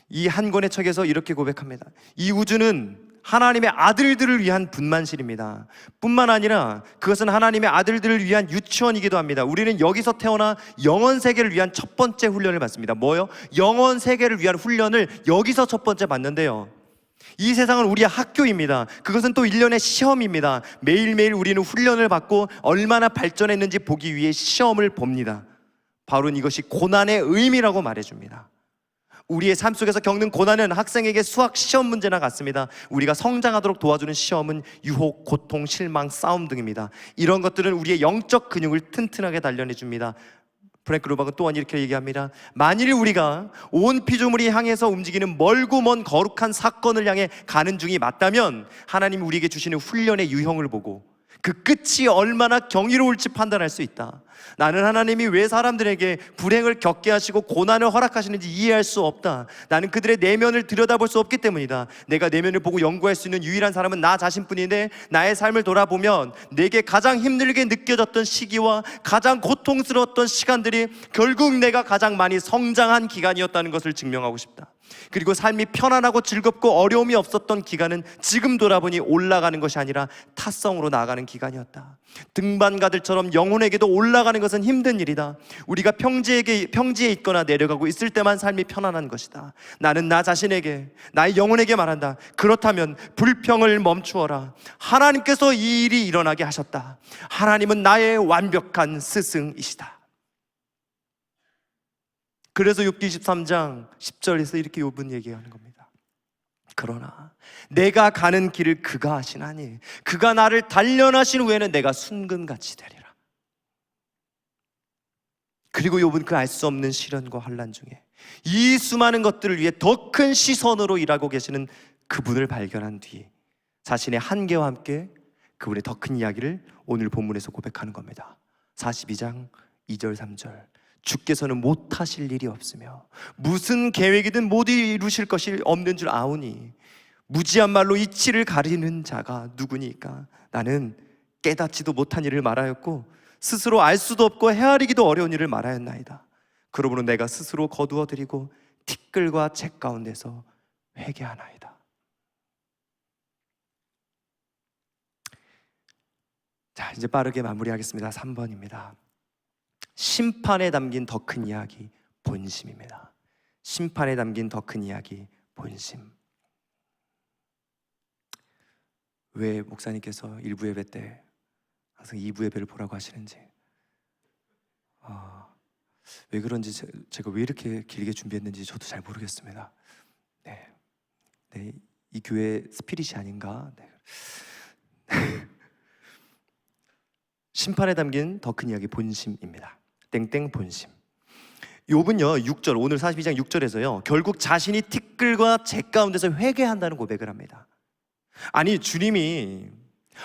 이 한 권의 책에서 이렇게 고백합니다. 이 우주는 하나님의 아들들을 위한 분만실입니다. 뿐만 아니라 그것은 하나님의 아들들을 위한 유치원이기도 합니다. 우리는 여기서 태어나 영원 세계를 위한 첫 번째 훈련을 받습니다. 뭐요? 영원 세계를 위한 훈련을 여기서 첫 번째 받는데요, 이 세상은 우리의 학교입니다. 그것은 또 1년의 시험입니다. 매일매일 우리는 훈련을 받고 얼마나 발전했는지 보기 위해 시험을 봅니다. 바로 이것이 고난의 의미라고 말해줍니다. 우리의 삶 속에서 겪는 고난은 학생에게 수학 시험 문제나 같습니다. 우리가 성장하도록 도와주는 시험은 유혹, 고통, 실망, 싸움 등입니다. 이런 것들은 우리의 영적 근육을 튼튼하게 단련해줍니다. 프랭크 루박은 또한 이렇게 얘기합니다. 만일 우리가 온 피조물이 향해서 움직이는 멀고 먼 거룩한 사건을 향해 가는 중이 맞다면 하나님이 우리에게 주시는 훈련의 유형을 보고 그 끝이 얼마나 경이로울지 판단할 수 있다. 나는 하나님이 왜 사람들에게 불행을 겪게 하시고 고난을 허락하시는지 이해할 수 없다. 나는 그들의 내면을 들여다볼 수 없기 때문이다. 내가 내면을 보고 연구할 수 있는 유일한 사람은 나 자신뿐인데, 나의 삶을 돌아보면 내게 가장 힘들게 느껴졌던 시기와 가장 고통스러웠던 시간들이 결국 내가 가장 많이 성장한 기간이었다는 것을 증명하고 싶다. 그리고 삶이 편안하고 즐겁고 어려움이 없었던 기간은 지금 돌아보니 올라가는 것이 아니라 타성으로 나아가는 기간이었다. 등반가들처럼 영혼에게도 올라가는 것은 힘든 일이다. 우리가 평지에 있거나 내려가고 있을 때만 삶이 편안한 것이다. 나는 나 자신에게, 나의 영혼에게 말한다. 그렇다면 불평을 멈추어라. 하나님께서 이 일이 일어나게 하셨다. 하나님은 나의 완벽한 스승이시다. 그래서 욥기 23장 10절에서 이렇게 욥은 얘기하는 겁니다. 그러나 내가 가는 길을 그가 아시나니 그가 나를 단련하신 후에는 내가 순금같이 되리라. 그리고 욥은 그 알 수 없는 시련과 환난 중에 이 수많은 것들을 위해 더 큰 시선으로 일하고 계시는 그분을 발견한 뒤 자신의 한계와 함께 그분의 더 큰 이야기를 오늘 본문에서 고백하는 겁니다. 42장 2절 3절. 주께서는 못하실 일이 없으며 무슨 계획이든 못 이루실 것이 없는 줄 아오니 무지한 말로 이치를 가리는 자가 누구니까? 나는 깨닫지도 못한 일을 말하였고 스스로 알 수도 없고 헤아리기도 어려운 일을 말하였나이다. 그러므로 내가 스스로 거두어드리고 티끌과 재 가운데서 회개하나이다. 자, 이제 빠르게 마무리하겠습니다. 3번입니다. 심판에 담긴 더 큰 이야기, 본심입니다. 심판에 담긴 더 큰 이야기, 본심. 왜 목사님께서 1부 예배 때 항상 2부 예배를 보라고 하시는지, 왜 그런지 제가 왜 이렇게 길게 준비했는지 저도 잘 모르겠습니다. 네, 이 교회 스피릿이 아닌가. 심판에 담긴 더 큰 이야기, 본심입니다. 땡땡 본심. 욥은요 6절, 오늘 42장 6절에서요 결국 자신이 티끌과 재 가운데서 회개한다는 고백을 합니다. 아니, 주님이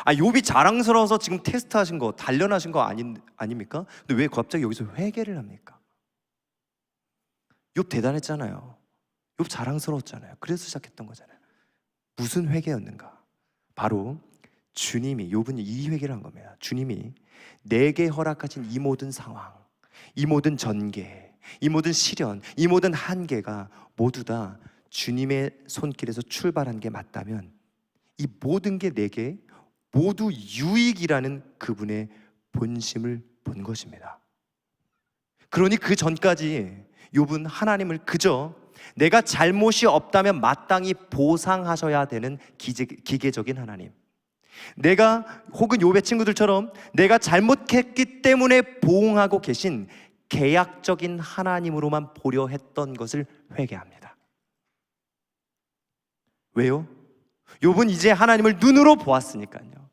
욥이 자랑스러워서 지금 테스트하신 거, 단련하신 거 아닙니까? 근데 왜 갑자기 여기서 회개를 합니까? 욥 대단했잖아요. 욥 자랑스러웠잖아요. 그래서 시작했던 거잖아요. 무슨 회개였는가? 바로 주님이, 욥은 이 회개를 한 겁니다. 주님이 내게 허락하신 이 모든 상황, 이 모든 전개, 이 모든 시련, 이 모든 한계가 모두 다 주님의 손길에서 출발한 게 맞다면 이 모든 게 내게 모두 유익이라는 그분의 본심을 본 것입니다. 그러니 그 전까지 욥은 하나님을 그저 내가 잘못이 없다면 마땅히 보상하셔야 되는 기계적인 하나님, 내가 혹은 욥의 친구들처럼 내가 잘못했기 때문에 보응하고 계신 계약적인 하나님으로만 보려 했던 것을 회개합니다. 왜요? 욥은 이제 하나님을 눈으로 보았으니까요.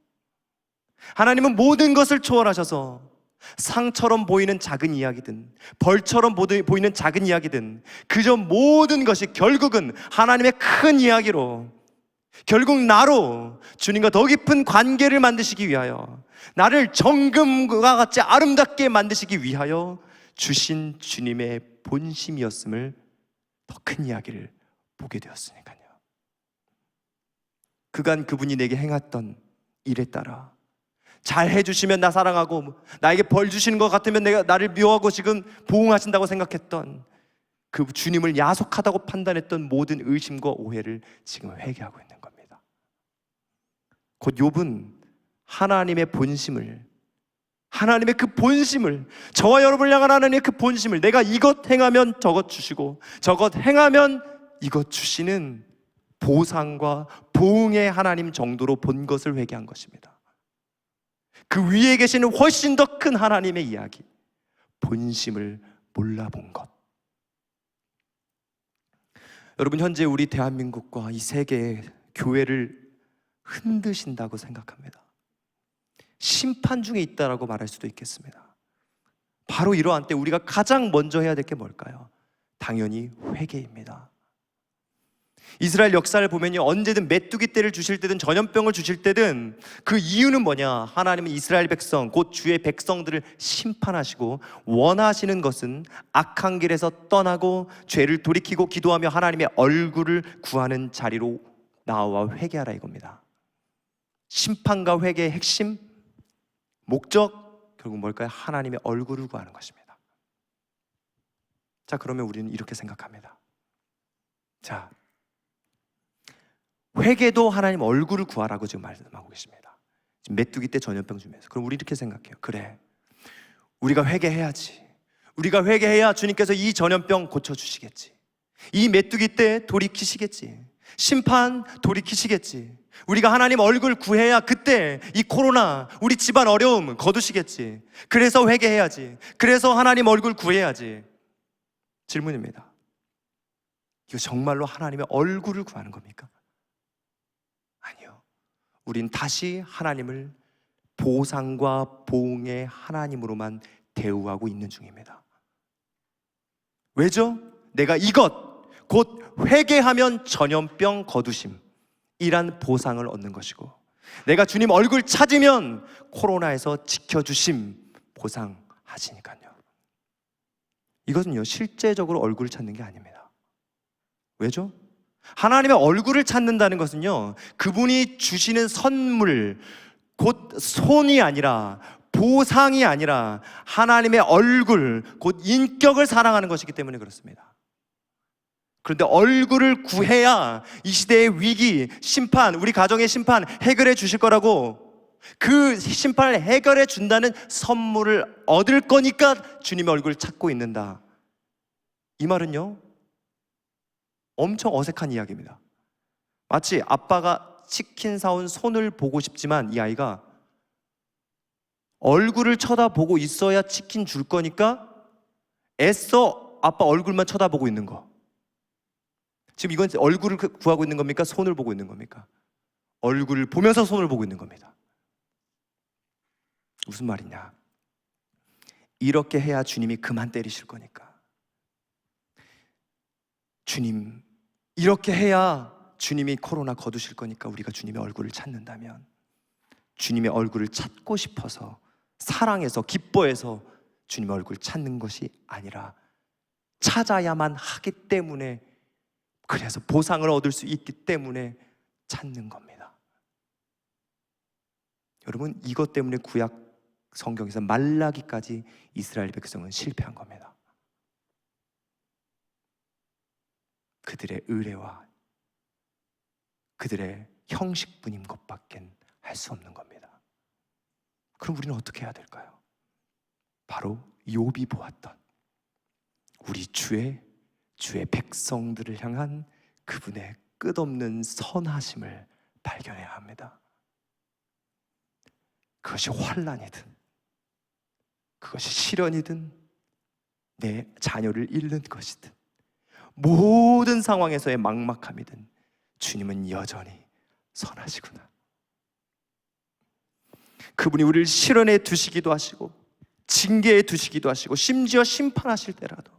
하나님은 모든 것을 초월하셔서 상처럼 보이는 작은 이야기든 벌처럼 보이는 작은 이야기든 그저 모든 것이 결국은 하나님의 큰 이야기로, 결국 나로 주님과 더 깊은 관계를 만드시기 위하여, 나를 정금과 같이 아름답게 만드시기 위하여 주신 주님의 본심이었음을, 더 큰 이야기를 보게 되었으니까요. 그간 그분이 내게 행했던 일에 따라 잘 해주시면 나 사랑하고 나에게 벌 주시는 것 같으면 내가 나를 미워하고 지금 보응하신다고 생각했던 그 주님을 야속하다고 판단했던 모든 의심과 오해를 지금 회개하고 있는 겁니다. 곧 욥은 하나님의 본심을, 하나님의 그 본심을, 저와 여러분을 향한 하나님의 그 본심을, 내가 이것 행하면 저것 주시고 저것 행하면 이것 주시는 보상과 보응의 하나님 정도로 본 것을 회개한 것입니다. 그 위에 계시는 훨씬 더 큰 하나님의 이야기, 본심을 몰라본 것. 여러분, 현재 우리 대한민국과 이 세계의 교회를 흔드신다고 생각합니다. 심판 중에 있다라고 말할 수도 있겠습니다. 바로 이러한 때 우리가 가장 먼저 해야 될 게 뭘까요? 당연히 회개입니다. 이스라엘 역사를 보면요, 언제든 메뚜기 떼를 주실 때든 전염병을 주실 때든 그 이유는 뭐냐? 하나님은 이스라엘 백성, 곧 주의 백성들을 심판하시고 원하시는 것은 악한 길에서 떠나고 죄를 돌이키고 기도하며 하나님의 얼굴을 구하는 자리로 나와 회개하라 이겁니다. 심판과 회개의 핵심 목적, 결국 뭘까요? 하나님의 얼굴을 구하는 것입니다. 자, 그러면 우리는 이렇게 생각합니다. 자, 회개도 하나님 얼굴을 구하라고 지금 말씀하고 계십니다. 지금 메뚜기 때 전염병 중에서. 그럼 우리 이렇게 생각해요. 그래, 우리가 회개해야지. 우리가 회개해야 주님께서 이 전염병 고쳐주시겠지. 이 메뚜기 때 돌이키시겠지. 심판 돌이키시겠지. 우리가 하나님 얼굴 구해야 그때 이 코로나, 우리 집안 어려움 거두시겠지. 그래서 회개해야지. 그래서 하나님 얼굴 구해야지. 질문입니다. 이거 정말로 하나님의 얼굴을 구하는 겁니까? 아니요. 우린 다시 하나님을 보상과 보응의 하나님으로만 대우하고 있는 중입니다. 왜죠? 내가 이것, 곧 회개하면 전염병 거두심, 이란 보상을 얻는 것이고, 내가 주님 얼굴 찾으면 코로나에서 지켜주심 보상하시니까요. 이것은요, 실제적으로 얼굴을 찾는 게 아닙니다. 왜죠? 하나님의 얼굴을 찾는다는 것은요, 그분이 주시는 선물, 곧 손이 아니라, 보상이 아니라 하나님의 얼굴, 곧 인격을 사랑하는 것이기 때문에 그렇습니다. 그런데 얼굴을 구해야 이 시대의 위기, 심판, 우리 가정의 심판 해결해 주실 거라고, 그 심판을 해결해 준다는 선물을 얻을 거니까 주님의 얼굴을 찾고 있는다. 이 말은요, 엄청 어색한 이야기입니다. 마치 아빠가 치킨 사온 손을 보고 싶지만 이 아이가 얼굴을 쳐다보고 있어야 치킨 줄 거니까 애써 아빠 얼굴만 쳐다보고 있는 거. 지금 이건 얼굴을 구하고 있는 겁니까? 손을 보고 있는 겁니까? 얼굴을 보면서 손을 보고 있는 겁니다. 무슨 말이냐? 이렇게 해야 주님이 그만 때리실 거니까. 주님, 이렇게 해야 주님이 코로나 거두실 거니까 우리가 주님의 얼굴을 찾는다면 주님의 얼굴을 찾고 싶어서, 사랑해서, 기뻐해서 주님의 얼굴을 찾는 것이 아니라 찾아야만 하기 때문에, 그래서 보상을 얻을 수 있기 때문에 찾는 겁니다. 여러분, 이것 때문에 구약 성경에서 말라기까지 이스라엘 백성은 실패한 겁니다. 그들의 의례와 그들의 형식뿐인 것밖엔 할 수 없는 겁니다. 그럼 우리는 어떻게 해야 될까요? 바로 욥이 보았던 우리 주의 백성들을 향한 그분의 끝없는 선하심을 발견해야 합니다. 그것이 환난이든, 그것이 시련이든, 내 자녀를 잃는 것이든, 모든 상황에서의 막막함이든 주님은 여전히 선하시구나. 그분이 우리를 시련에 두시기도 하시고 징계에 두시기도 하시고 심지어 심판하실 때라도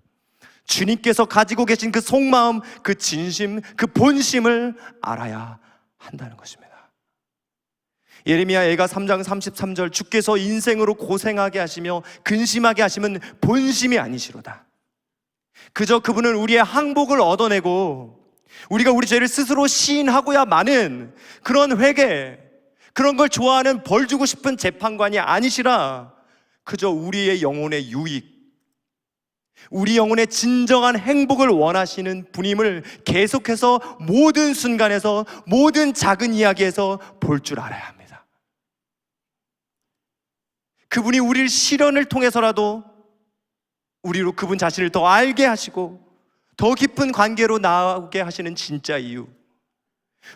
주님께서 가지고 계신 그 속마음, 그 진심, 그 본심을 알아야 한다는 것입니다. 예레미야가 3장 33절, 주께서 인생으로 고생하게 하시며 근심하게 하시면 본심이 아니시로다. 그저 그분은 우리의 항복을 얻어내고 우리가 우리 죄를 스스로 시인하고야 마는 그런 회개, 그런 걸 좋아하는 벌 주고 싶은 재판관이 아니시라, 그저 우리의 영혼의 유익, 우리 영혼의 진정한 행복을 원하시는 분임을 계속해서 모든 순간에서, 모든 작은 이야기에서 볼 줄 알아야 합니다. 그분이 우리를 시련을 통해서라도 우리로 그분 자신을 더 알게 하시고 더 깊은 관계로 나아오게 하시는 진짜 이유,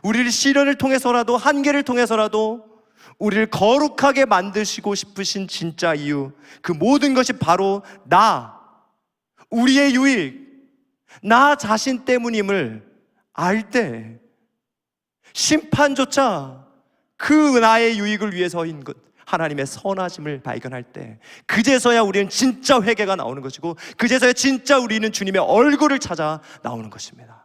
우리를 시련을 통해서라도, 한계를 통해서라도 우리를 거룩하게 만드시고 싶으신 진짜 이유, 그 모든 것이 바로 우리의 유익, 나 자신 때문임을 알 때, 심판조차 그 나의 유익을 위해서인 것, 하나님의 선하심을 발견할 때, 그제서야 우리는 진짜 회개가 나오는 것이고, 그제서야 진짜 우리는 주님의 얼굴을 찾아 나오는 것입니다.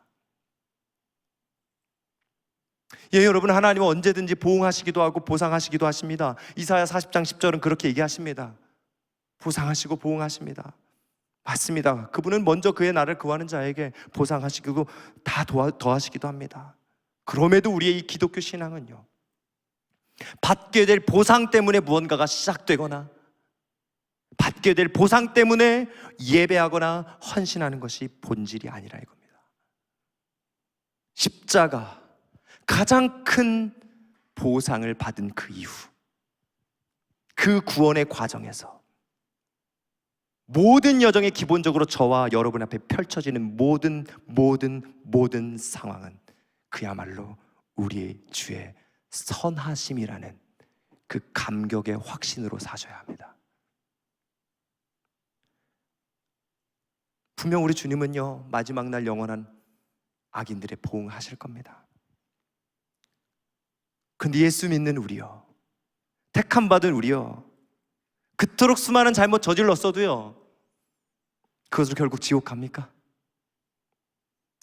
예, 여러분, 하나님은 언제든지 보응하시기도 하고 보상하시기도 하십니다. 이사야 40장 10절은 그렇게 얘기하십니다. 보상하시고 보응하십니다. 맞습니다. 그분은 먼저 그의 나를 구하는 자에게 보상하시고 다 더하시기도 합니다. 그럼에도 우리의 이 기독교 신앙은요, 받게 될 보상 때문에 무언가가 시작되거나 받게 될 보상 때문에 예배하거나 헌신하는 것이 본질이 아니라 이겁니다. 십자가, 가장 큰 보상을 받은 그 이후, 그 구원의 과정에서 모든 여정이 기본적으로 저와 여러분 앞에 펼쳐지는 모든 상황은 그야말로 우리의 주의 선하심이라는 그 감격의 확신으로 사셔야 합니다. 분명 우리 주님은요, 마지막 날 영원한 악인들의 보응하실 겁니다. 근데 예수 믿는 우리요, 택함 받은 우리요, 그토록 수많은 잘못 저질렀어도요, 그것으로 결국 지옥 갑니까?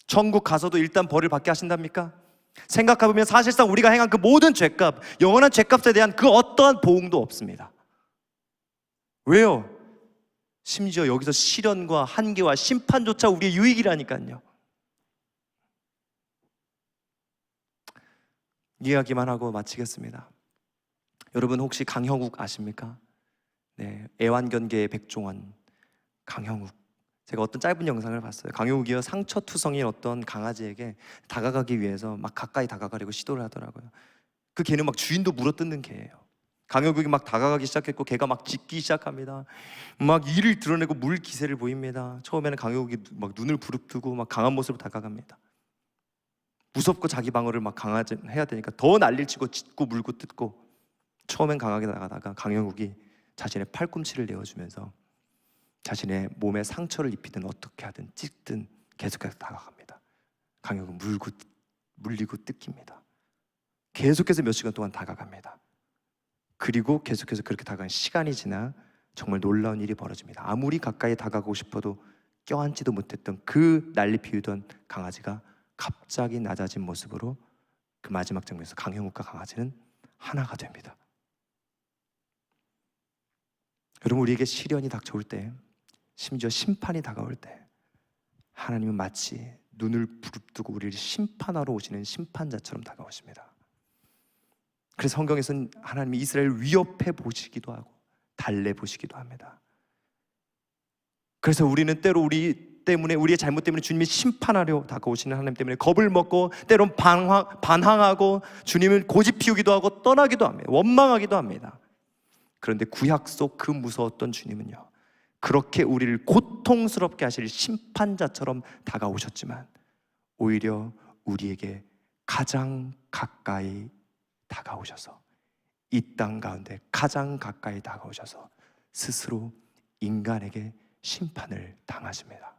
천국 가서도 일단 벌을 받게 하신답니까? 생각해보면 사실상 우리가 행한 그 모든 죄값, 영원한 죄값에 대한 그 어떠한 보응도 없습니다. 왜요? 심지어 여기서 시련과 한계와 심판조차 우리의 유익이라니까요. 이야기만 하고 마치겠습니다. 여러분, 혹시 강형욱 아십니까? 네, 애완견계의 백종원 강형욱. 제가 어떤 짧은 영상을 봤어요. 강형욱이요, 상처투성인 어떤 강아지에게 다가가기 위해서 막 가까이 다가가려고 시도를 하더라고요. 그 개는 막 주인도 물어뜯는 개예요. 강형욱이 막 다가가기 시작했고 개가 막 짖기 시작합니다. 막 이를 드러내고 물 기세를 보입니다. 처음에는 강형욱이 막 눈을 부릅뜨고 막 강한 모습으로 다가갑니다. 무섭고 자기 방어를 막 강하게 해야 되니까 더 난리를 치고 짖고 물고 뜯고, 처음엔 강하게 나가다가 강형욱이 자신의 팔꿈치를 내어주면서 자신의 몸에 상처를 입히든 어떻게 하든 찢든 계속해서 다가갑니다. 강형욱은 물리고 뜯깁니다. 계속해서 몇 시간 동안 다가갑니다. 그리고 계속해서 그렇게 다가간 시간이 지나 정말 놀라운 일이 벌어집니다. 아무리 가까이 다가가고 싶어도 껴안지도 못했던 그 난리 피우던 강아지가 갑자기 낮아진 모습으로 그 마지막 장면에서 강형욱과 강아지는 하나가 됩니다. 여러분, 우리에게 시련이 닥쳐올 때, 심지어 심판이 다가올 때, 하나님은 마치 눈을 부릅뜨고 우리를 심판하러 오시는 심판자처럼 다가오십니다. 그래서 성경에서는 하나님이 이스라엘을 위협해 보시기도 하고 달래 보시기도 합니다. 그래서 우리는 때로 우리의 잘못 때문에 주님이 심판하려 다가오시는 하나님 때문에 겁을 먹고 때론 반항하고 주님을 고집 피우기도 하고 떠나기도 합니다. 원망하기도 합니다. 그런데 구약 속 그 무서웠던 주님은요, 그렇게 우리를 고통스럽게 하실 심판자처럼 다가오셨지만 오히려 우리에게 가장 가까이 다가오셔서, 이 땅 가운데 가장 가까이 다가오셔서 스스로 인간에게 심판을 당하십니다.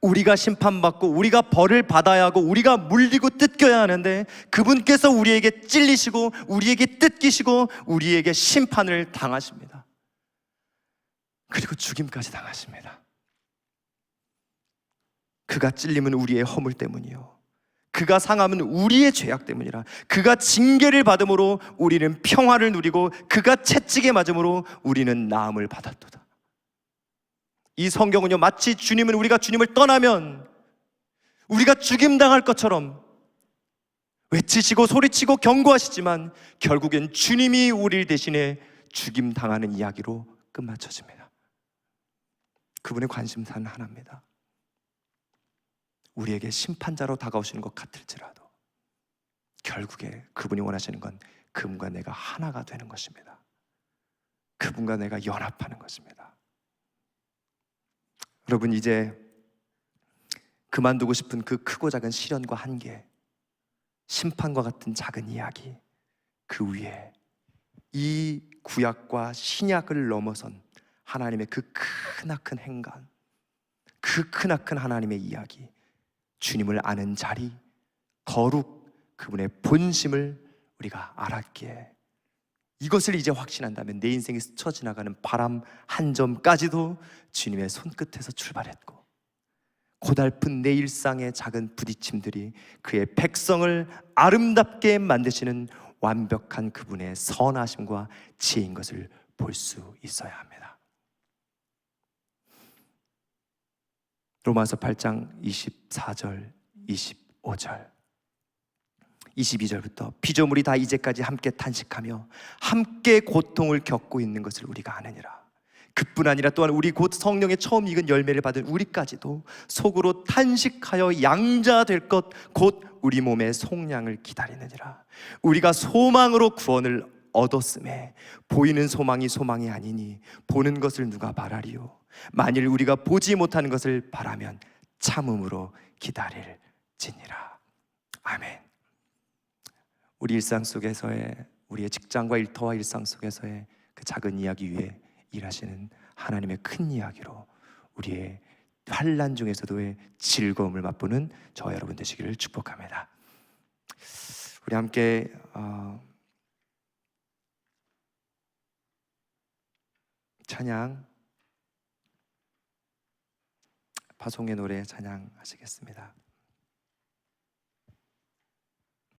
우리가 심판받고 우리가 벌을 받아야 하고 우리가 물리고 뜯겨야 하는데 그분께서 우리에게 찔리시고 우리에게 뜯기시고 우리에게 심판을 당하십니다. 그리고 죽임까지 당하십니다. 그가 찔림은 우리의 허물 때문이요, 그가 상함은 우리의 죄악 때문이라. 그가 징계를 받음으로 우리는 평화를 누리고 그가 채찍에 맞음으로 우리는 나음을 받았도다. 이 성경은요, 마치 우리가 주님을 떠나면 우리가 죽임당할 것처럼 외치시고 소리치고 경고하시지만 결국엔 주님이 우리를 대신해 죽임당하는 이야기로 끝마쳐집니다. 그분의 관심사는 하나입니다. 우리에게 심판자로 다가오시는 것 같을지라도 결국에 그분이 원하시는 건 그분과 내가 하나가 되는 것입니다. 그분과 내가 연합하는 것입니다. 여러분, 이제 그만두고 싶은 그 크고 작은 시련과 한계, 심판과 같은 작은 이야기, 그 위에 이 구약과 신약을 넘어선 하나님의 그 크나큰 행간, 그 크나큰 하나님의 이야기, 주님을 아는 자리, 거룩, 그분의 본심을 우리가 알았기에 이것을 이제 확신한다면 내 인생에 스쳐 지나가는 바람 한 점까지도 주님의 손끝에서 출발했고, 고달픈 내 일상의 작은 부딪힘들이 그의 백성을 아름답게 만드시는 완벽한 그분의 선하심과 지혜인 것을 볼 수 있어야 합니다. 로마서 8장 24절, 25절, 22절부터 피조물이 다 이제까지 함께 탄식하며 함께 고통을 겪고 있는 것을 우리가 아느니라. 그뿐 아니라 또한 우리 곧 성령의 처음 익은 열매를 받은 우리까지도 속으로 탄식하여 양자될 것 곧 우리 몸의 속량을 기다리느니라. 우리가 소망으로 구원을 얻었음에 보이는 소망이 소망이 아니니 보는 것을 누가 바라리요. 만일 우리가 보지 못하는 것을 바라면 참음으로 기다릴지니라. 아멘. 우리 일상 속에서의, 우리의 직장과 일터와 일상 속에서의 그 작은 이야기 위에 일하시는 하나님의 큰 이야기로 우리의 환난 중에서도의 즐거움을 맛보는 저와 여러분 되시기를 축복합니다. 우리 함께 찬양, 파송의 노래 찬양하시겠습니다.